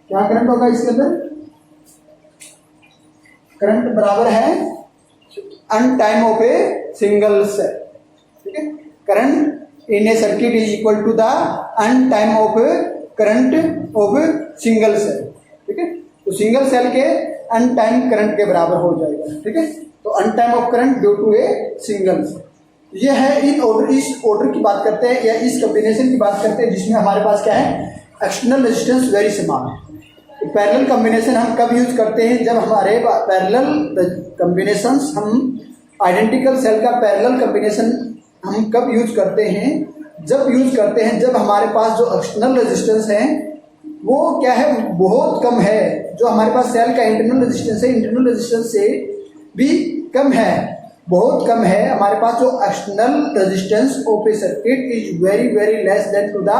क्या करंट होगा इसके अंदर, करंट बराबर है n time of a single cell, ठीक है। Current in a circuit is equal to the n time of current of single cell, ठीक है। तो सिंगल सेल के अन टाइम करंट के बराबर हो जाएगा, ठीक है। तो n time of current due to a single cell, ये है इन ऑर्डर, इस ऑर्डर की बात करते हैं या इस कॉम्बिनेशन की बात करते हैं जिसमें हमारे पास क्या है, एक्सटर्नल रेजिस्टेंस वेरी स्मॉल है। पैरेलल कॉम्बिनेशन हम कब यूज करते हैं, जब हमारे पैरेलल कॉम्बिनेशंस, हम आइडेंटिकल सेल का पैरेलल कॉम्बिनेशन हम कब यूज करते हैं, जब यूज करते हैं जब हमारे पास जो एक्सटर्नल रेजिस्टेंस है वो क्या है, बहुत कम है, जो हमारे पास सेल का इंटरनल रेजिस्टेंस है इंटरनल रेजिस्टेंस से भी कम है, बहुत कम है, हमारे पास जो external resistance of a circuit is very very less than to the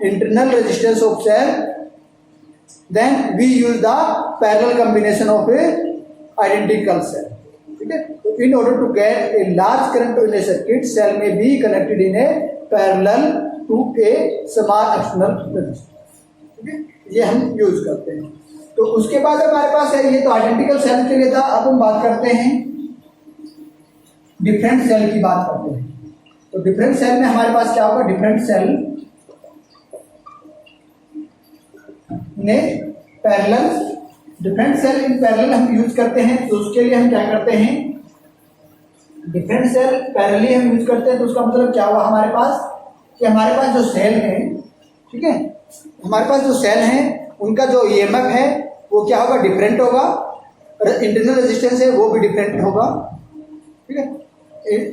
internal resistance of cell, then we use the parallel combination of a identical cell. ठीक है, तो in order to get a large current in a circuit, cell may be connected in a parallel to a small external resistance. ठीक है, ये हम use करते हैं। तो उसके बाद हमारे पास है, ये तो आइडेंटिकल सेल के लिए था। अब हम बात करते हैं डिफरेंट सेल की बात करते हैं। तो डिफरेंट सेल में हमारे पास क्या होगा, डिफरेंट सेल ने parallel, different cell in parallel हम यूज करते हैं। तो उसके लिए हम क्या करते हैं, डिफरेंट सेल पैरेलली हम यूज करते हैं। तो उसका मतलब क्या हुआ हमारे पास, कि हमारे पास जो सेल है, ठीक है, हमारे पास जो सेल है उनका जो ईएमएफ है वो क्या होगा, डिफरेंट होगा। इंटरनल रेजिस्टेंस है वो भी डिफरेंट होगा। ठीक है,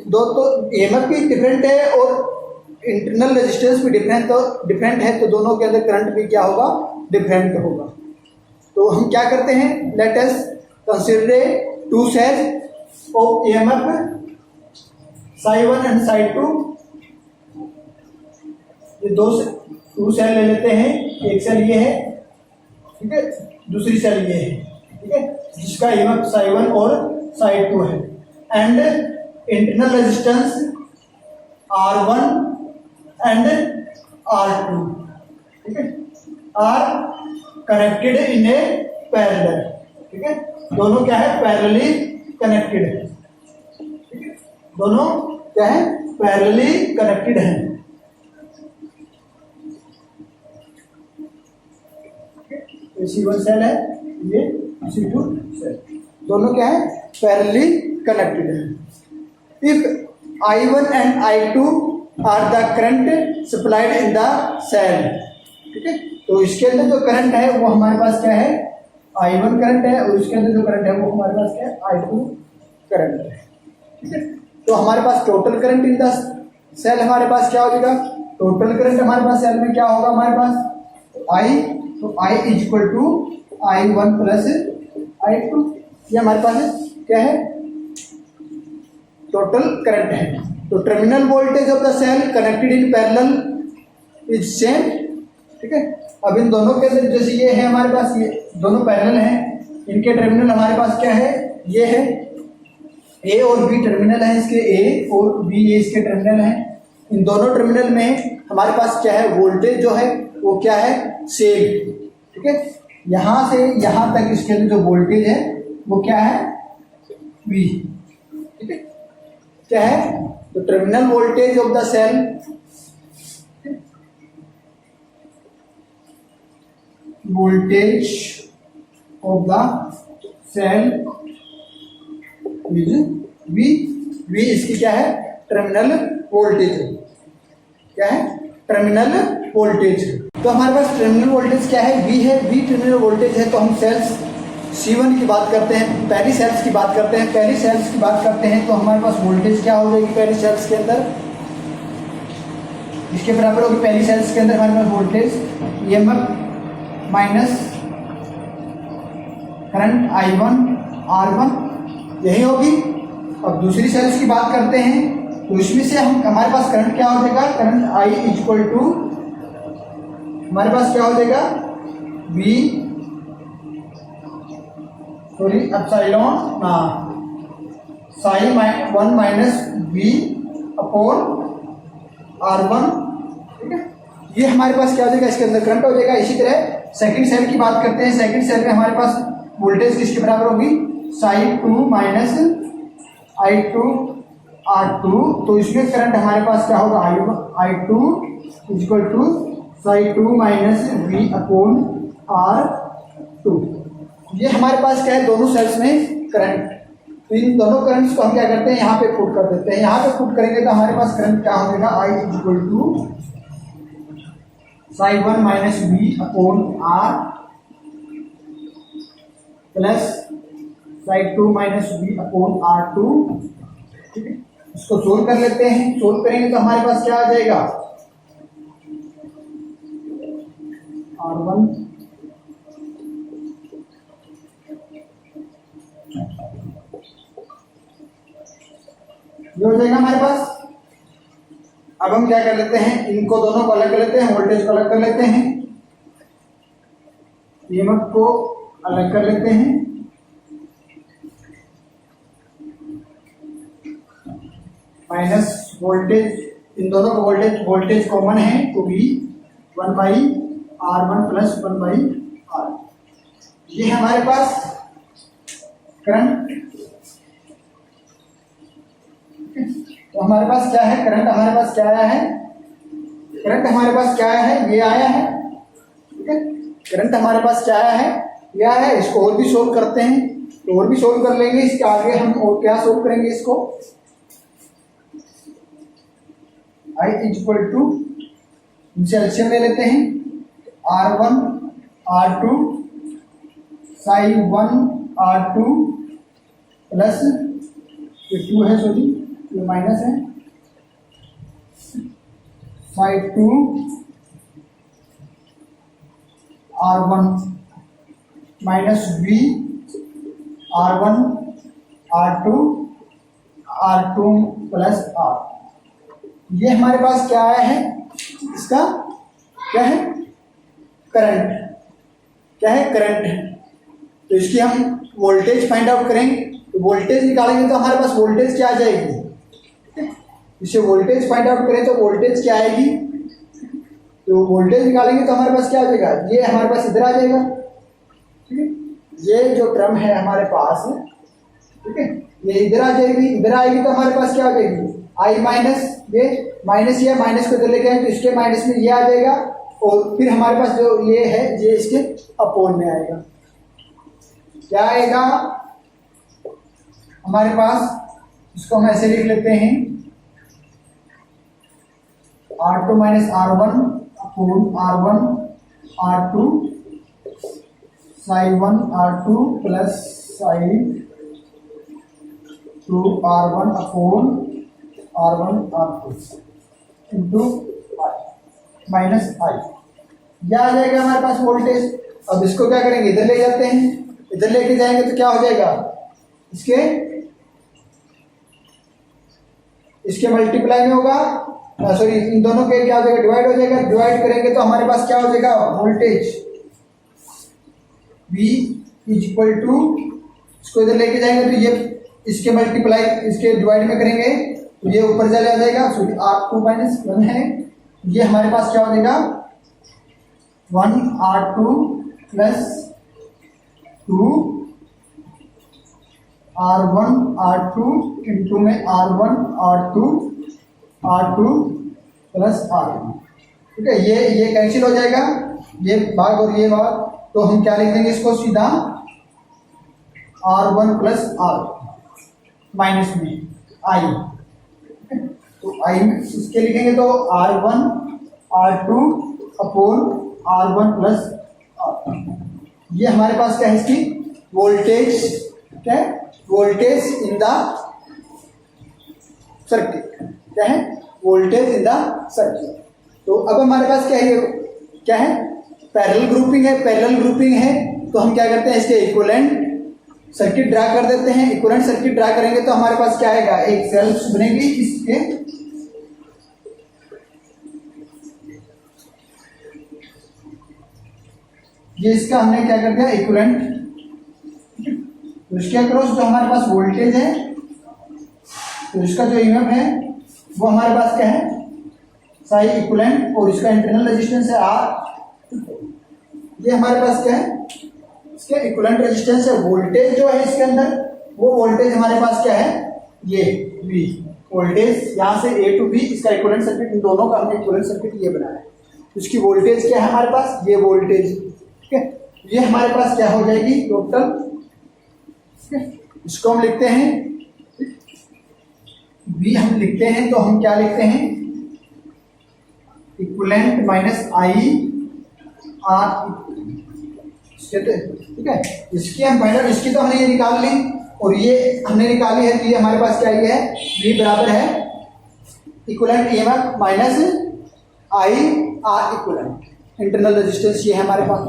दो तो ईएमएफ भी डिफरेंट है और इंटरनल रेजिस्टेंस भी डिफरेंट है, तो दोनों के अंदर करंट भी क्या होगा, डिफरेंट होगा। तो हम क्या करते हैं, let us consider two cells of EMF psi 1 and psi 2। ये टू सेल ले लेते हैं, एक सेल ये है, ठीक है, दूसरी सेल ये है, ठीक है, जिसका ईएमएफ साई 1 और साई 2 है, and internal resistance R1 and R2, ठीक है, are connected in a parallel. ठीक है, दोनों क्या है, पैरेलली कनेक्टेड है। ठीक है, दोनों क्या है, पैरेलली कनेक्टेड है। ये C1 सेल है, ये C2 सेल, दोनों क्या है, पैरेलली कनेक्टेड है। If I1 and I2 are the current supplied in the cell, ठीक है, तो इसके अंदर जो करंट है वो हमारे पास क्या है, I1 करंट है, और इसके अंदर जो करंट है वो हमारे पास क्या है, I2 करंट है। ठीक है, तो हमारे पास total current in the cell हमारे पास क्या हो जाएगा, टोटल करंट हमारे पास सेल में क्या होगा, हमारे पास I, तो I is equal to I1 plus I2, ये हमारे पास क्या है, टोटल करंट है। तो terminal voltage of the cell connected in parallel is same. ठीक है, अब इन दोनों के अंदर जैसे ये है हमारे पास, ये दोनों पैरेलल हैं, इनके टर्मिनल हमारे पास क्या है, ये है ए और बी टर्मिनल है, इसके ए और बी ये इसके टर्मिनल हैं। इन दोनों टर्मिनल में हमारे पास क्या है, वोल्टेज जो है वो क्या है, सेम। ठीक है, यहां से यहां तक इसके अंदर जो वोल्टेज है वो क्या है, V। ठीक है, क्या है, तो terminal voltage of the cell, voltage of the cell is V। V इसकी क्या है, टर्मिनल वोल्टेज, क्या है, टर्मिनल वोल्टेज। तो हमारे पास टर्मिनल वोल्टेज क्या है, V है, V टर्मिनल वोल्टेज है। तो हम सेल्स C1 की बात करते हैं, पहली सेल्स की बात करते हैं, पहली सेल्स की बात करते हैं, तो हमारे पास वोल्टेज क्या हो जाएगी पहली सेल्स के अंदर, इसके बराबर होगी पहली सेल्स के अंदर हमारे पास voltage EMF minus current I1 R1, यही होगी। अब दूसरी सेल्स की बात करते हैं, तो इसमें से हम हमारे पास करंट क्या हो जाएगा, current I is equal to हमारे पास क्या हो जाएगा, V sorry epsilon psi 1 minus V upon R1। ठीक है, ये हमारे पास क्या हो जाएगा, इसके अंदर करंट हो जाएगा। इसी तरह सेकंड सेल की बात करते हैं, सेकंड सेल में हमारे पास वोल्टेज किसके बराबर होगी, साई 2 माइनस I2 R2। तो इसमें करंट हमारे पास क्या होगा, I2 is equal to psi 2 minus V upon R2। ये हमारे पास क्या है, दोनों सेल्स में करंट। तो इन दोनों करंट्स को हम क्या करते हैं, यहाँ पे पुट कर देते हैं। यहाँ पे पुट करेंगे तो हमारे पास करंट क्या हो जाएगा, I is equal to psi 1 minus V upon R plus psi 2 minus V upon R2। ठीक है, इसको सोल्व कर लेते हैं। सोल्व करेंगे तो हमारे पास क्या आ जाएगा, R1 R1 हो जाएगा हमारे पास। अब हम क्या कर लेते हैं, इनको दोनों को अलग कर लेते हैं, वोल्टेज को अलग कर लेते हैं, ईएमएफ को अलग कर लेते हैं, माइनस वोल्टेज, इन दोनों का वोल्टेज कॉमन है तो भी 1/R1 प्लस 1/R। ये हमारे पास करंट, तो हमारे पास क्या है, करंट हमारे पास क्या आया है, करंट हमारे पास क्या आया है, ये आया है। ठीक है, करंट हमारे पास क्या आया है, ये आया है। इसको और भी सोल्व करते हैं, तो और भी सोल्व कर लेंगे। इसके आगे हम और क्या सोल्व करेंगे, इसको I इक्वल टू, इनसे एलसीएम ले लेते हैं, R1 R2 Sai 1 R2 plus ये 2 है, सॉरी ये माइनस है, Sai 2 R1 minus V R1 R2 plus R। ये हमारे पास क्या आया है, इसका क्या है, करंट, क्या है, करंट है। तो इसकी हम वोल्टेज फाइंड आउट करेंगे, तो वोल्टेज निकालेंगे तो हमारे पास वोल्टेज क्या आ जाएगी, इसे वोल्टेज फाइंड आउट करें तो वोल्टेज क्या आएगी, तो वोल्टेज निकालेंगे तो हमारे पास क्या आ जाएगा, ये हमारे पास इधर आ जाएगा। ठीक है, ये जो टर्म है हमारे पास, ठीक है, ये इधर आ जाएगी, इधर आएगी तो हमारे पास क्या आ जाएगी, I माइनस, ये माइनस को इधर लेके आए तो इसके माइनस में ये आ जाएगा, और फिर हमारे पास जो ये है ये इसके अपोन में आएगा। क्या आएगा हमारे पास, इसको हम ऐसे लिख लेते हैं, R2 minus R1 upon R1 R2 Sai 1 R2 plus psi 2 R1 upon R1 R2 into minus I। यह आ जाएगा हमारे पास वोल्टेज। अब इसको क्या करेंगे, इधर ले जाते हैं, इधर लेके जाएंगे तो क्या हो जाएगा, इसके मल्टीप्लाई में होगा, सॉरी इन दोनों के क्या हो जाएगा, डिवाइड हो जाएगा। डिवाइड करेंगे तो हमारे पास क्या हो जाएगा, वोल्टेज V इक्वल टू, इसको इधर लेके जाएंगे तो ये इसके मल्टीप्लाई, इसके डिवाइड में करेंगे तो ये ऊपर चला जाएगा, सॉरी R2 माइनस 1 है, ये हमारे पास क्या हो जाएगा 1R2 plus 2 R1 R2 into में R1 R2 प्लस R1। ठीक है, ये कैंसिल हो जाएगा, ये भाग और ये भाग, तो हम क्या लिख देंगे इसको सीधा R1 प्लस R माइनस में I। तो I इसके लिखेंगे तो R1 R2 upon R1 plus R। ये हमारे पास क्या है, इसकी वोल्टेज, क्या है, वोल्टेज इन द सर्किट, क्या है, वोल्टेज इन द सर्किट। तो अब हमारे पास क्या है, क्या है, पैरेलल ग्रुपिंग है। पैरेलल ग्रुपिंग है तो हम क्या करते हैं, इसके इक्विवेलेंट सर्किट ड्रा कर देते हैं। इक्विवेलेंट सर्किट ड्रा करेंगे तो हमारे पास क्या आएगा, एक सेल्स बनेगी इसके, ये इसका हमने क्या कर दिया इक्विवेलेंट, तो इसके अक्रॉस जो हमारे पास वोल्टेज है, तो इसका जो ईएमएफ है वो हमारे पास क्या है, साई इक्विवेलेंट, और इसका इंटरनल रेजिस्टेंस है R। ये हमारे पास क्या है, इसके इक्विवेलेंट रेजिस्टेंस है। वोल्टेज जो है इसके अंदर, वो वोल्टेज हमारे पास क्या है, ये V वोल्टेज, यहाँ से A टू B, इसका इक्विवेलेंट सर्किट, इन दोनों का हमने इक्विवेलेंट सर्किट ये बनाया है। इसकी वोल्टेज क्या है हमारे पास, ये वोल्टेज, ठीक है, ये हमारे पास क्या हो जाएगी टोटल, इसको हम लिखते हैं V, हम लिखते हैं तो हम क्या लिखते हैं, इक्विवेलेंट माइनस I R, ठीक है। इसकी हम फाइनल, इसकी तो हमने ये निकाल ली, और ये हमने निकाली है, तो ये हमारे पास क्या है, V बराबर है equivalent EMF minus I R equivalent, internal resistance ये है हमारे पास।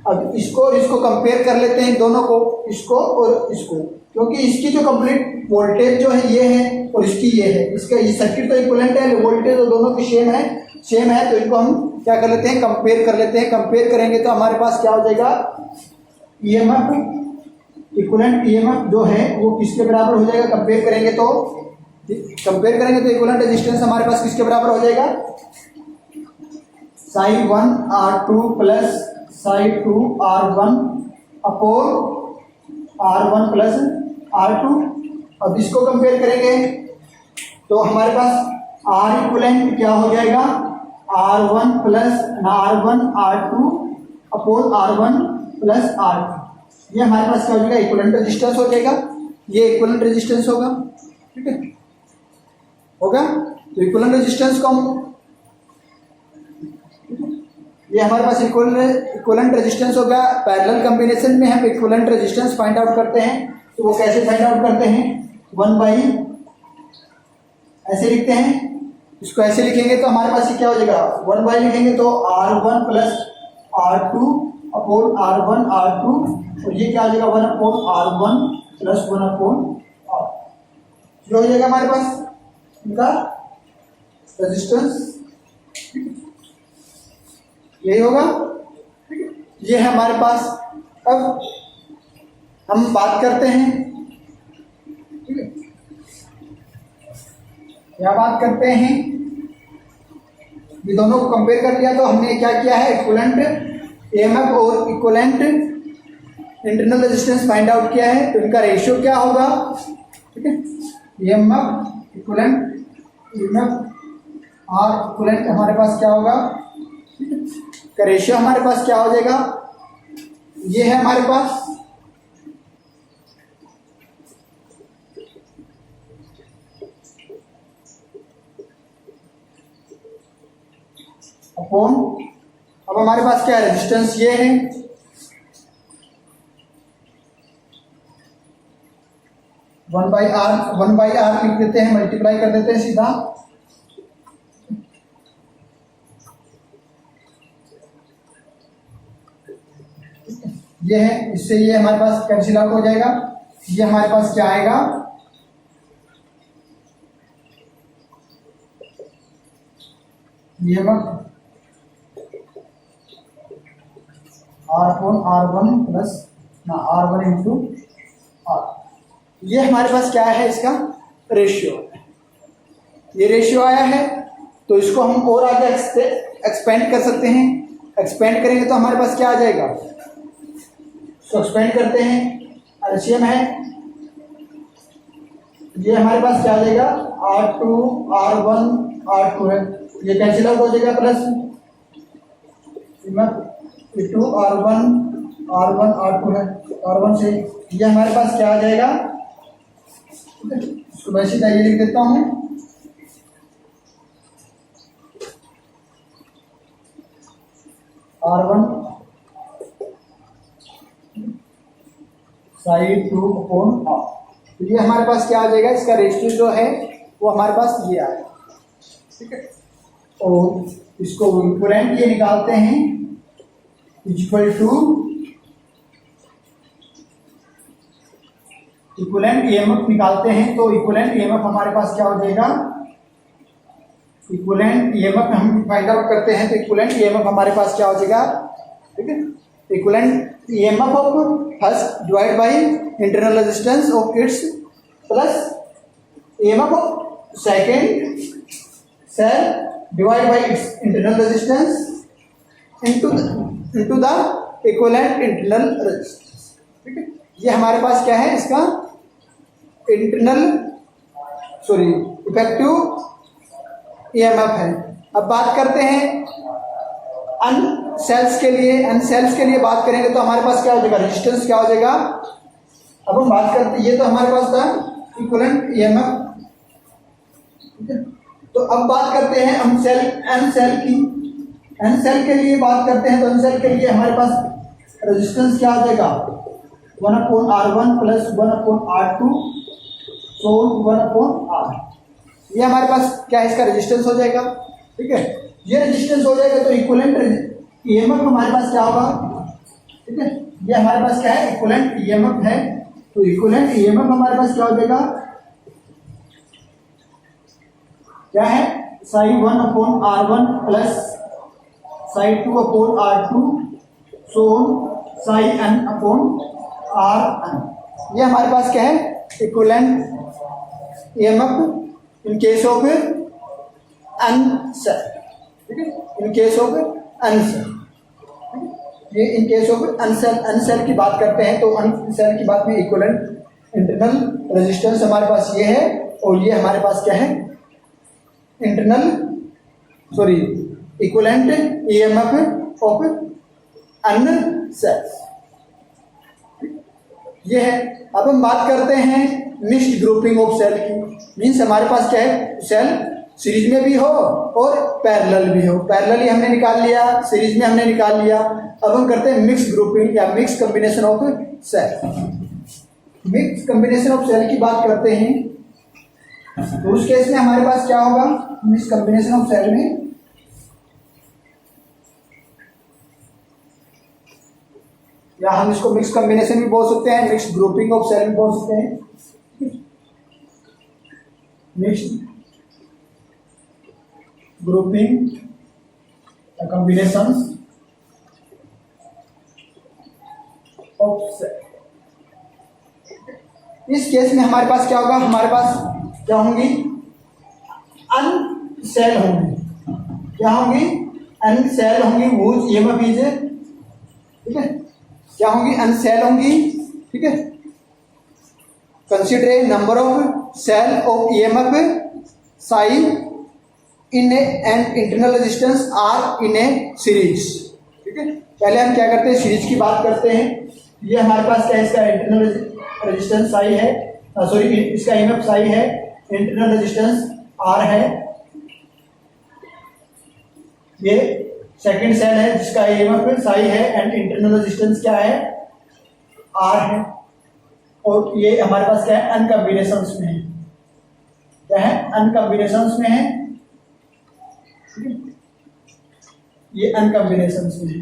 अब इसको और इसको कंपेयर कर लेते हैं, दोनों को, इसको और इसको, क्योंकि इसकी जो कंप्लीट वोल्टेज जो है ये है और इसकी ये है, इसका ये सर्किट तो इक्विवेलेंट है, वोल्टेज तो दोनों की सेम है, तो इनको हम क्या कर लेते हैं, कंपेयर कर लेते हैं। कंपेयर करेंगे तो हमारे पास क्या हो जाएगा, ईएमएफ, इक्विवेलेंट ईएमएफ जो है वो किसके बराबर हो जाएगा, कंपेयर करेंगे तो इक्विवेलेंट रेजिस्टेंस हमारे पास किसके बराबर हो जाएगा, Sai 1 R2 plus psi 2 R1 upon R1 plus R2। अब इसको कंपेयर करेंगे तो हमारे पास R इक्विवेलेंट क्या हो जाएगा, R1 plus R1 R2 upon R1 plus R2। ये हमारे पास क्या हो जाएगा, इक्विवेलेंट रेजिस्टेंस हो जाएगा, ये इक्विवेलेंट रेजिस्टेंस होगा, ठीक है, होगा। तो इक्विवेलेंट रेजिस्टेंस को हम, ये हमारे पास इक्विवेलेंट रेजिस्टेंस होगा। पैरेलल कॉम्बिनेशन में हम इक्विवेलेंट रेजिस्टेंस फाइंड आउट करते हैं, तो वो कैसे फाइंड आउट करते हैं, 1 बाई, ऐसे लिखते हैं, इसको ऐसे लिखेंगे तो हमारे पास ये क्या हो जाएगा, 1 बाई लिखेंगे तो R1 plus R2 upon R1 R2, और ये क्या हो जाएगा, 1 upon R1 plus 1 upon R, ये हो जाएगा हमारे पास इनका रेजिस्टेंस, यही होगा, ये है हमारे पास। अब हम बात करते हैं, ठीक है, क्या बात करते हैं, ये दोनों को कंपेयर कर लिया तो हमने क्या किया है, इक्विवेलेंट ईएमएफ और equivalent internal resistance find out किया है, तो इनका रेशियो क्या होगा, ठीक है, ईएमएफ इक्विवेलेंट ईएमएफ और इक्विवेलेंट हमारे पास क्या होगा, ठीक है, का रेशियो हमारे पास क्या हो जाएगा, ये है हमारे पास अपॉन, अब हमारे पास क्या है, रेजिस्टेंस ये है, वन बाई आर लिख देते हैं, मल्टीप्लाई कर देते हैं सीधा, ये है, इससे ये हमारे पास कैंसिल आउट हो जाएगा, ये हमारे पास क्या आएगा, ये R1 प्लस ना R1 इंटू R, ये हमारे पास क्या है, इसका रेशियो, ये रेशियो आया है, तो इसको हम और आगे एक्सपेंड कर सकते हैं। एक्सपेंड करेंगे तो हमारे पास क्या आ जाएगा, तो एक्सपेंड करते हैं, एलसीएम है, ये हमारे पास क्या आ जाएगा, R2 R1 R2 है, ये कैंसिल आउट हो जाएगा, प्लस 2 R1 R2 है, R1 से ये हमारे पास क्या आ जाएगा, इसको मैं सीधा ये लिख देता हूँ, R1 साइड 2 अपॉन R, तो ये हमारे पास क्या आ जाएगा, इसका रेशियो जो है वो हमारे पास ये आएगा, ठीक है, और इसको इक्विवेलेंट ये निकालते हैं, इक्वल टू इक्विवेलेंट ईएमएफ निकालते हैं, तो इक्विवेलेंट ईएमएफ हमारे पास क्या हो जाएगा, इक्विवेलेंट ईएमएफ हम फाइंड आउट करते हैं, तो इक्विवेलेंट ईएमएफ हमारे पास क्या हो जाएगा, ठीक है, equivalent EMF of first divide by internal resistance of its plus EMF of second cell divide by its internal resistance into the equivalent internal resistance, ठीक है, ये हमारे पास क्या है, इसका इफेक्टिव ईएमएफ है। अब बात करते हैं अन सेल्स के लिए बात करेंगे तो हमारे पास क्या हो जाएगा, रेजिस्टेंस क्या हो जाएगा। अब हम बात करते हैं, ये तो हमारे पास था इक्विवेलेंट ईएमएफ, ठीक है, तो अब बात करते हैं हम एन सेल के लिए बात करते हैं, तो एन सेल के लिए हमारे पास रेजिस्टेंस क्या आ जाएगा, 1/R1 प्लस 1/R2 सो 1/R, ये हमारे पास क्या है, इसका रेजिस्टेंस हो जाएगा, ठीक है, ये रेजिस्टेंस हो जाएगा तो इक्विवेलेंट ईएमएफ हमारे पास क्या होगा, ठीक है। ये हमारे पास क्या है, इक्विवेलेंट ईएमएफ है। तो इक्विवेलेंट ईएमएफ हमारे पास क्या हो जाएगा, क्या है, psi 1 upon R1 plus psi 2 upon R2 so psi n upon Rn। ये हमारे पास क्या है, equivalent EMF in case of n cell, ठीक है, in case of n cell. ये in case of n cell की बात करते हैं, तो n सेल की बात में इक्विवेलेंट इंटरनल रेजिस्टेंस हमारे पास ये है, और ये हमारे पास क्या है, equivalent EMF of n cells, ये है। अब हम बात करते हैं मिक्स्ड ग्रुपिंग ऑफ सेल की। मीन्स हमारे पास क्या है, सेल सीरीज में भी हो और पैरेलल भी हो। पैरेलली हमने निकाल लिया, सीरीज में हमने निकाल लिया। अब हम करते हैं मिक्स ग्रुपिंग या mix combination of cell. Mix combination of cell की बात करते हैं, तो उस केस में हमारे पास क्या होगा, मिक्स कॉम्बिनेशन ऑफ सेल में या हम इसको मिक्स कॉम्बिनेशन भी बोल सकते हैं, मिक्स ग्रुपिंग ऑफ सेल भी बोल सकते हैं। Mix grouping combinations of cell. इस केस में हमारे पास क्या होगा, हमारे पास क्या होंगी, अन सेल होंगी। क्या होंगी, अन सेल होंगी, वूज ईएमएफ इज, ठीक है, क्या होंगी, अन सेल होंगी, ठीक है। Consider a number of cell of EMF psi in and internal resistance r in a series, ठीक है। पहले हम क्या करते हैं, सीरीज की बात करते हैं। ये हमारे पास क्या है, इसका इंटरनल रेजिस्टेंस साई है, सॉरी इसका ईएमएफ साई है, इंटरनल रेजिस्टेंस आर है। ये सेकंड सेल है जिसका ईएमएफ साई है एंड इंटरनल रेजिस्टेंस क्या है, आर है। और ये हमारे पास क्या है, अन कॉम्बिनेशंस में है। क्या है, अन कॉम्बिनेशंस में है, ये अन कॉम्बिनेशंस में है।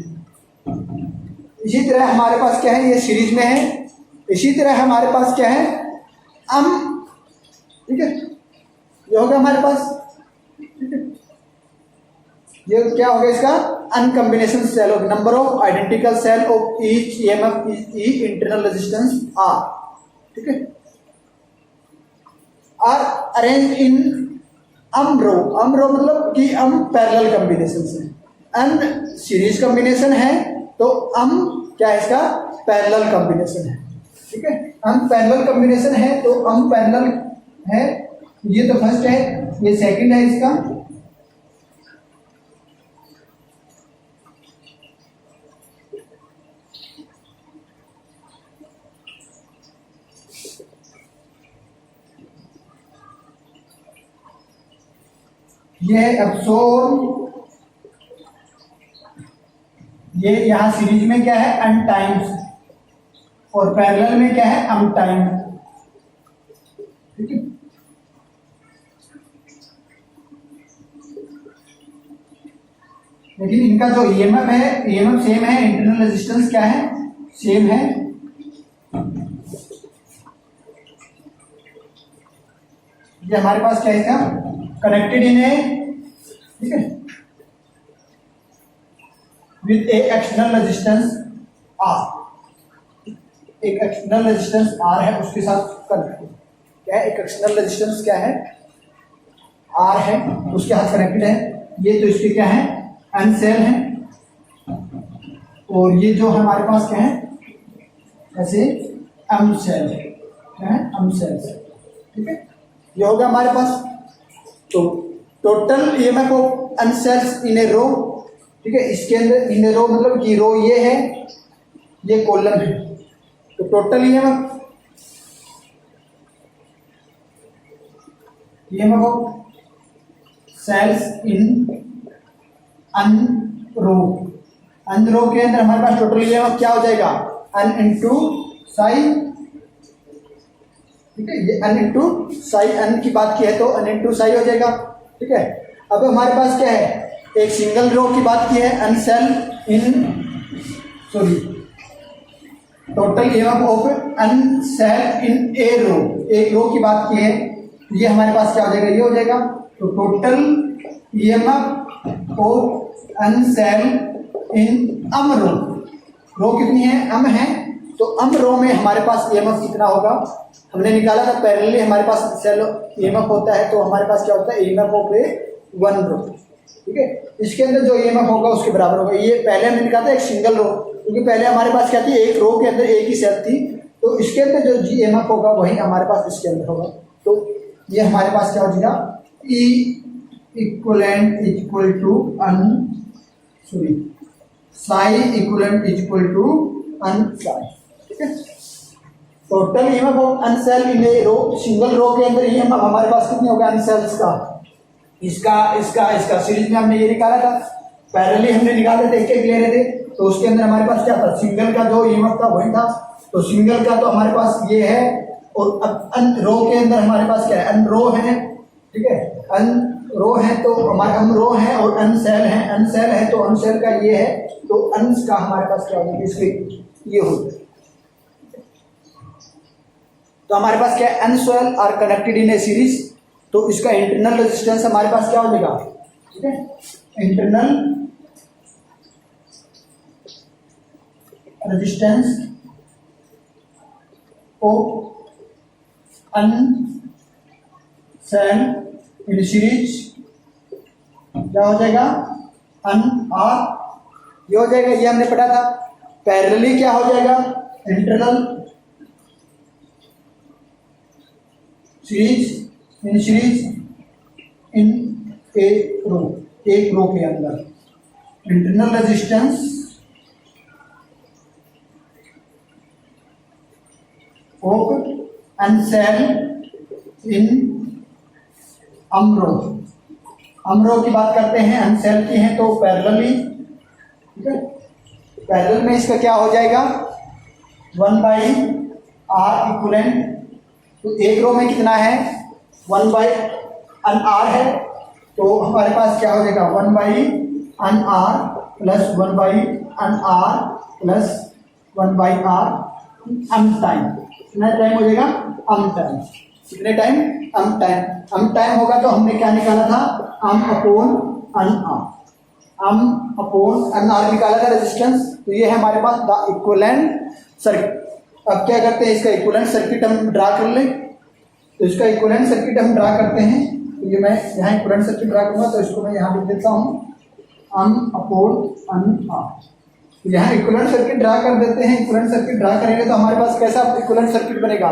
इसी तरह हमारे पास क्या है, ये सीरीज में है। इसी तरह हमारे पास क्या है, ठीक है, ये होगा हमारे पास, ठीक है। ये क्या हो गया, इसका in combination cell of number of identical cell of each EMF E internal resistance R, ठीक है, आर अरेंज इन अम रो। अम रो मतलब कि अम पैरेलल कॉम्बिनेशन है, अन सीरीज कॉम्बिनेशन है, तो अम क्या है, इसका पैरेलल कॉम्बिनेशन है, ठीक है। अम पैरेलल कॉम्बिनेशन है, तो अम पैरेलल है। ये तो फर्स्ट है, ये सेकंड है इसका। ये एप्सोन, ये यहां सीरीज में क्या है, अन टाइम्स, और पैरेलल में क्या है, अम टाइम, ठीक है। लेकिन इनका जो ईएमएफ है, ईएमएफ सेम है, इंटरनल रेजिस्टेंस क्या है, सेम है। ये हमारे पास क्या है, इसका कनेक्टेड इन है, ठीक है, with A external resistance R. एक एक्सटर्नल रेजिस्टेंस आर है, उसके साथ कनेक्टेड क्या है, एक एक्सटर्नल रेजिस्टेंस क्या है, आर है, उसके साथ कनेक्टेड है। ये तो इसके क्या है, एन सेल है, और ये जो हमारे पास क्या है, ऐसे एम सेल है, क्या है, एम सेल, ठीक है। ये होगा हमारे पास, तो total EMF of n cells in a row, ठीक है। इसके अंदर इन ए रो मतलब कि रो ये है, ये कॉलम है, तो टोटल ईएमएफ ऑफ सेल्स इन अन रो, अन रो के अंदर हमारे पास टोटल ईएमएफ क्या हो जाएगा, अन इंटू साई, ठीक है। ये अन इंटू साई, अन की बात की है तो अन इंटू साई हो जाएगा, ठीक है। अब हमारे पास क्या है, एक सिंगल रो की बात की है, n cell in, sorry total EMF of n cell in a row, एक रो की बात की है, ये हमारे पास क्या हो जाएगा, ये हो जाएगा। तो total EMF of n cell in m row, row कितनी है, अम है, तो अम रो में हमारे पास ईएमएफ कितना होगा, हमने निकाला था पैरेलली हमारे पास सेल ईएमएफ होता है, तो हमारे पास क्या होता है, EMF of A one row, ठीक है। इसके अंदर जो ईएमएफ होगा उसके बराबर होगा। ये पहले हमने निकाला था एक सिंगल रो, क्योंकि पहले हमारे पास क्या थी, एक रो के अंदर एक ही सेल थी, तो इसके अंदर जो ईएमएफ होगा वही हमारे पास इसके अंदर होगा। तो ये हमारे पास क्या हो जाएगा, E equivalent equal to n sorry psi equivalent equal to n psi, ठीक है। Total EMF of n cell in a row, single row के अंदर ईएमएफ हमारे पास कितने होगा अन सेल्स का, इसका इसका इसका सीरीज में हमने ये निकाला था, पैरेलली हमने निकाले थे, एक एक ले रहे थे, तो उसके अंदर हमारे पास क्या था, सिंगल का जो ईएमएफ था वही था, तो सिंगल का तो हमारे पास ये है, और अब अन रो के अंदर हमारे पास क्या है, अन रो है, ठीक है, अन रो है तो हमारे अन रो है और अन सेल है, अन सेल है तो अन सेल का ये है, तो अंश का हमारे पास क्या होगा, इसके ये हो जाए। तो हमारे पास क्या है, n cell are connected in a series, तो इसका इंटरनल रेजिस्टेंस हमारे पास क्या हो जाएगा, ठीक है, internal resistance of n cell in series क्या हो जाएगा, अन आर, ये हो जाएगा, ये हमने पढ़ा था। पैरेलली क्या हो जाएगा, internal series in a row, एक रो के अंदर internal resistance of n cell in m row, m row की बात करते हैं, अन सेल की है तो पैरेलली, ठीक है, पैरेलल में इसका क्या हो जाएगा, 1/r इक्वलेंट, तो एक रो में कितना है, 1/r है, तो हमारे पास क्या हो जाएगा, 1/r plus 1/r plus 1/r m time, कितना टाइम हो जाएगा, अम टाइम, कितने time, m time, m time होगा तो हमने क्या निकाला था, m upon n R, m upon n R निकाला था रेजिस्टेंस, तो ये है हमारे पास द इक्विवेलेंट सर्किट। अब क्या करते हैं, इसका इक्विवेलेंट सर्किट हम ड्रा कर लें, तो इसका इक्विवेलेंट सर्किट हम ड्रा करते हैं, तो ये मैं यहाँ इक्विवेलेंट सर्किट ड्रा करूँगा, तो इसको मैं यहाँ लिख देता हूँ, अम अपॉन अन आर, यहाँ इक्विवेलेंट सर्किट ड्रा कर देते हैं। इक्विवेलेंट सर्किट ड्रा करेंगे तो हमारे पास कैसा इक्विवेलेंट सर्किट बनेगा,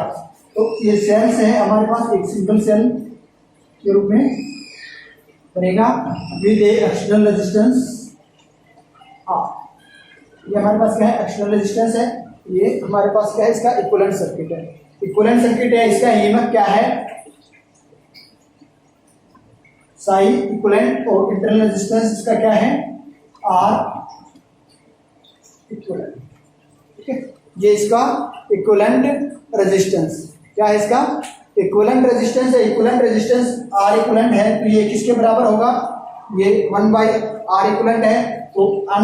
तो ये सेल्स है हमारे पास, एक सिंगल सेल के रूप में बनेगा with A external resistance R, ये हमारे पास क्या है, एक्सटर्नल रेजिस्टेंस है, ये हमारे पास क्या है, इसका इक्विवेलेंट सर्किट है, इक्विवेलेंट सर्किट है, इसका ईएमएफ क्या है, साई इक्विवेलेंट, और इंटरनल रेजिस्टेंस इसका क्या है, आर इक्विवेलेंट, ठीक है, ये इसका इक्विवेलेंट रेजिस्टेंस, क्या है इसका इक्विवेलेंट रेजिस्टेंस है, इक्विवेलेंट रेजिस्टेंस आर इक्विवेलेंट है, तो ये किसके बराबर होगा, ये 1/r इक्विवेलेंट है, तो अन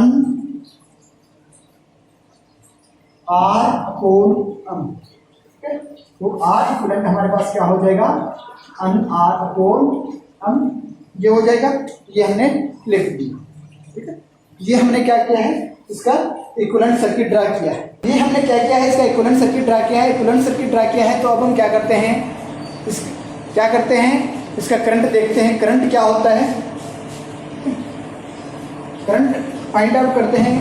आर अपॉन अम, ठीक है, तो आर इक्विवेलेंट हमारे पास क्या हो जाएगा, अन आर अपॉन अम, ये हो जाएगा, ये हमने लिख दिया, ठीक है। ये हमने क्या किया है, इसका इक्विवेलेंट सर्किट ड्रा किया है, ये हमने क्या किया है, इसका इक्विवेलेंट सर्किट ड्रा किया है, इक्विवेलेंट सर्किट ड्रा किया है, तो अब हम क्या करते हैं, इस क्या करते हैं, इसका करंट देखते हैं, करंट क्या होता है, करंट फाइंड आउट करते हैं,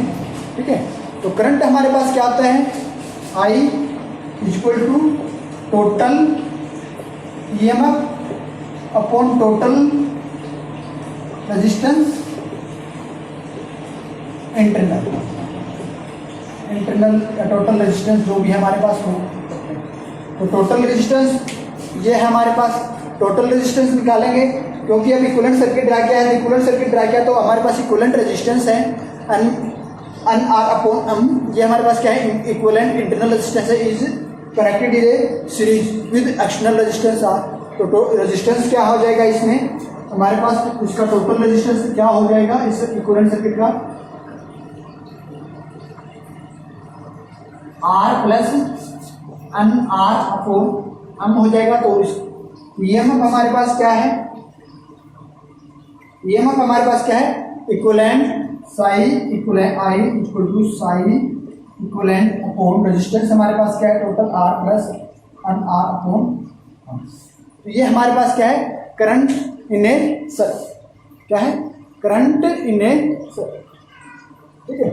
ठीक है। तो करंट हमारे पास क्या आता है, I equal to total EMF upon total resistance internal total resistance जो भी हमारे पास हो, तो टोटल रेजिस्टेंस ये है हमारे पास, टोटल रेजिस्टेंस निकालेंगे, क्योंकि अब इक्विवेलेंट सर्किट ड्रा किया है, इक्विवेलेंट सर्किट ड्रा किया तो हमारे पास इक्विवेलेंट रेजिस्टेंस है अन आर अपॉन अम, ये हमारे पास क्या है, इक्विवेलेंट इंटरनल रेजिस्टेंस है, is connected in a series with external resistance R, तो रेजिस्टेंस क्या हो जाएगा, इसमें हमारे पास इसका टोटल रेजिस्टेंस क्या हो जाएगा, इस इक्विवेलेंट सर्किट का R plus n are upon n हो जाएगा। तो ईएमएफ हमारे पास क्या है, ईएमएफ हमारे पास क्या है, equivalent psi equivalent I equal to psi equivalent upon resistance हमारे पास क्या है total r plus n are upon. तो ये हमारे पास क्या है, करंट इन ए सर्किट, क्या है, करंट इन ए सर्किट, ठीक है।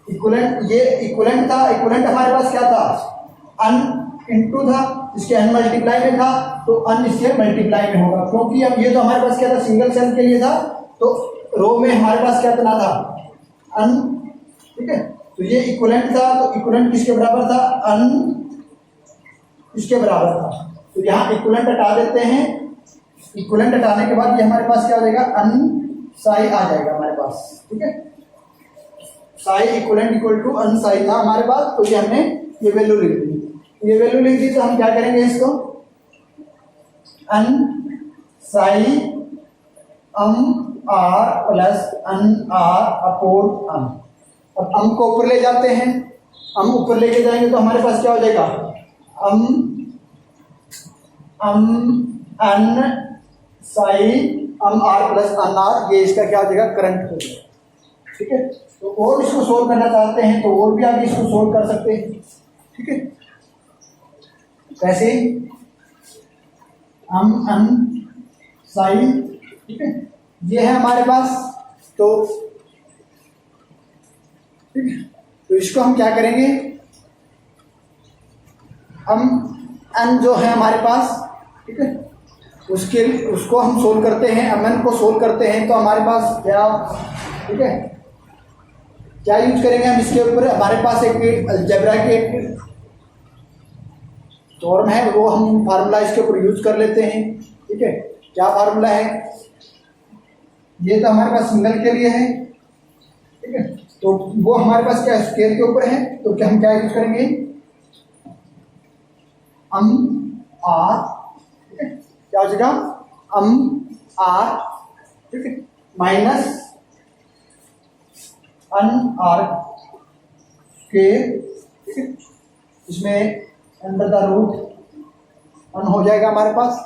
इक्विवेलेंट, ये इक्विवेलेंट था, इक्विवेलेंट हमारे पास क्या था, अन इनटू था, इसके अन मल्टीप्लाई में था तो अन इसके मल्टीप्लाई में होगा, क्योंकि अब ये तो हमारे पास क्या था, सिंगल सेल के लिए था, तो रो में हमारे पास क्या करना था, अन, ठीक है। तो ये इक्विवेलेंट था, तो इक्विवेलेंट किसके बराबर था, अन इसके बराबर था। तो यहाँ इक्विवेलेंट हटा देते हैं, इक्विवेलेंट हटाने के बाद ये हमारे पास क्या हो जाएगा, अन साई आ जाएगा हमारे पास, ठीक है। Sai equivalent equal to n Sai था हमारे पास, तो ये हमने ये वैल्यू लिख दी, ये वैल्यू लिख दी। तो हम क्या करेंगे इसको, n psi m R plus n R upon m. अब अम को ऊपर ले जाते हैं, अम ऊपर लेके जाएंगे तो हमारे पास क्या हो जाएगा, अम अन psi m R plus n are, ये इसका क्या हो जाएगा, करंट हो जाएगा, ठीक है। तो और इसको सोल्व करना चाहते हैं तो और भी आगे इसको सोल्व कर सकते हैं, ठीक है। कैसे, अन साई, ठीक है, ये है हमारे पास। तो ठीक है, तो इसको हम क्या करेंगे, हम अन जो है हमारे पास, ठीक है, उसको हम सोल्व करते हैं, अमन को सोल्व करते हैं तो हमारे पास क्या, ठीक है, क्या यूज करेंगे हम इसके ऊपर, हमारे पास एक अलजेब्रा के एक फॉर्म है, वो हम फार्मूला इसके ऊपर यूज कर लेते हैं, ठीक है। क्या फार्मूला है, ये तो हमारे पास सिंगल के लिए है, ठीक है, तो वो हमारे पास क्या स्केल के ऊपर है, तो क्या हम क्या यूज करेंगे, अम आर, ठीक है, क्या हो जाएगा, अम आर, ठीक है, माइनस अन आर के, ठीक है, इसमें अंडर द रूट अन हो जाएगा हमारे पास,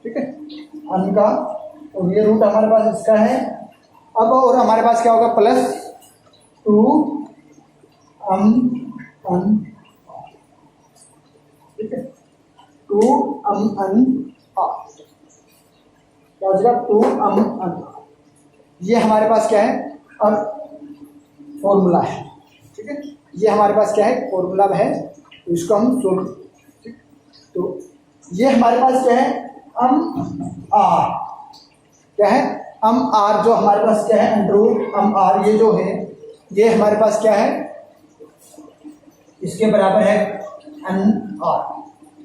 ठीक है, अन का, और ये रूट हमारे पास इसका है। अब और हमारे पास क्या होगा, प्लस टू अन, ठीक है, टू अन आर, क्या हो जाएगा, टू अन, ये हमारे पास क्या है, अब फॉर्मूला है, ठीक है, ये हमारे पास क्या है, फॉर्मूला है, तो इसको हम सोल्व, ठीक। तो ये हमारे पास क्या है, अम आर, क्या है, अम आर, जो हमारे पास क्या है, अंडर अम आर, ये जो है ये हमारे पास क्या है, इसके बराबर है अन आर,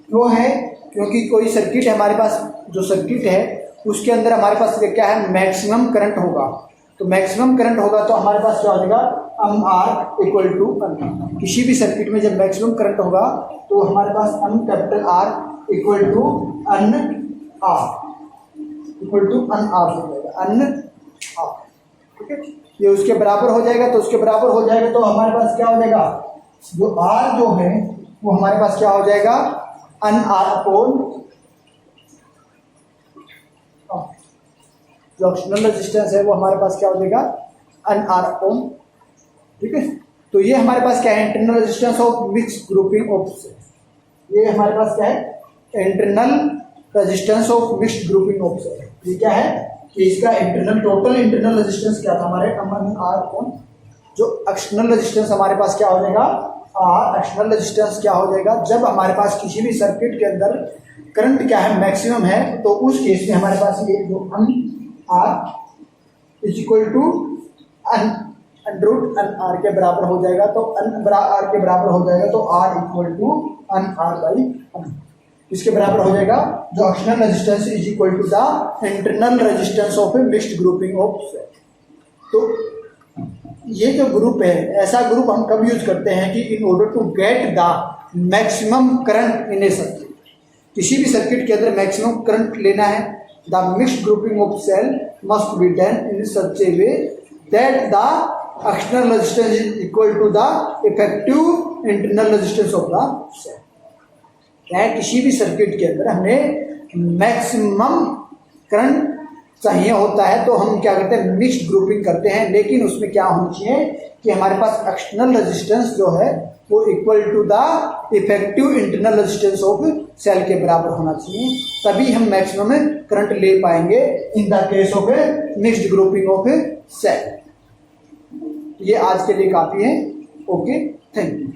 क्यों है, क्योंकि कोई सर्किट है हमारे पास, जो सर्किट है उसके अंदर हमारे पास क्या है, मैक्सिमम करंट होगा, तो मैक्सिमम करंट होगा तो हमारे पास क्या हो जाएगा, अम आर इक्वल टू अन। किसी भी सर्किट में जब मैक्सिमम करंट होगा तो हमारे पास n capital R equal to n R, equal to n R हो जाएगा, अन आर, ठीक है, ये उसके बराबर हो जाएगा। तो उसके बराबर हो जाएगा तो हमारे पास क्या हो जाएगा, जो आर जो है वो हमारे पास क्या हो जाएगा, अन आर अपॉन जो एक्सटर्नल रेजिस्टेंस है वो हमारे पास क्या हो जाएगा, अन आर अपॉन, ठीक है। तो ये हमारे पास क्या है, internal resistance of mix grouping of, ये हमारे पास क्या है, internal resistance of mixed grouping of, ये क्या है कि इसका इंटरनल, टोटल इंटरनल रेजिस्टेंस क्या था हमारे, अन आर अपॉन जो एक्सटर्नल रेजिस्टेंस हमारे पास क्या हो जाएगा, आर। एक्सटर्नल रेजिस्टेंस क्या हो जाएगा, जब हमारे पास किसी भी सर्किट के अंदर करंट क्या है, मैक्सिमम है, तो उस केस में हमारे पास ये जो n R is equal to n root n R के बराबर हो जाएगा। तो अन आर के बराबर हो जाएगा तो R equal to n R by n, इसके बराबर हो जाएगा जो external resistance is equal to the internal resistance of a mixed grouping of cell. तो ये जो ग्रुप है, ऐसा ग्रुप हम कब यूज करते हैं कि in order to get the maximum current in a circuit, किसी भी सर्किट के अंदर मैक्सिमम करंट लेना है, the mixed grouping of cell must be done in such a way that the external resistance is equal to the effective internal resistance of the cell. क्या है, किसी भी सर्किट के अंदर हमें मैक्सिमम करंट चाहिए होता है तो हम क्या करते हैं, मिक्स्ड ग्रुपिंग करते हैं, लेकिन उसमें क्या होना चाहिए कि हमारे पास एक्सटर्नल रेजिस्टेंस जो है वो equal to the effective internal resistance of cell के बराबर होना चाहिए, तभी हम मैक्सिमम करंट ले पाएंगे in the case of mixed grouping of cell. ये आज के लिए काफी है। Okay, thank you.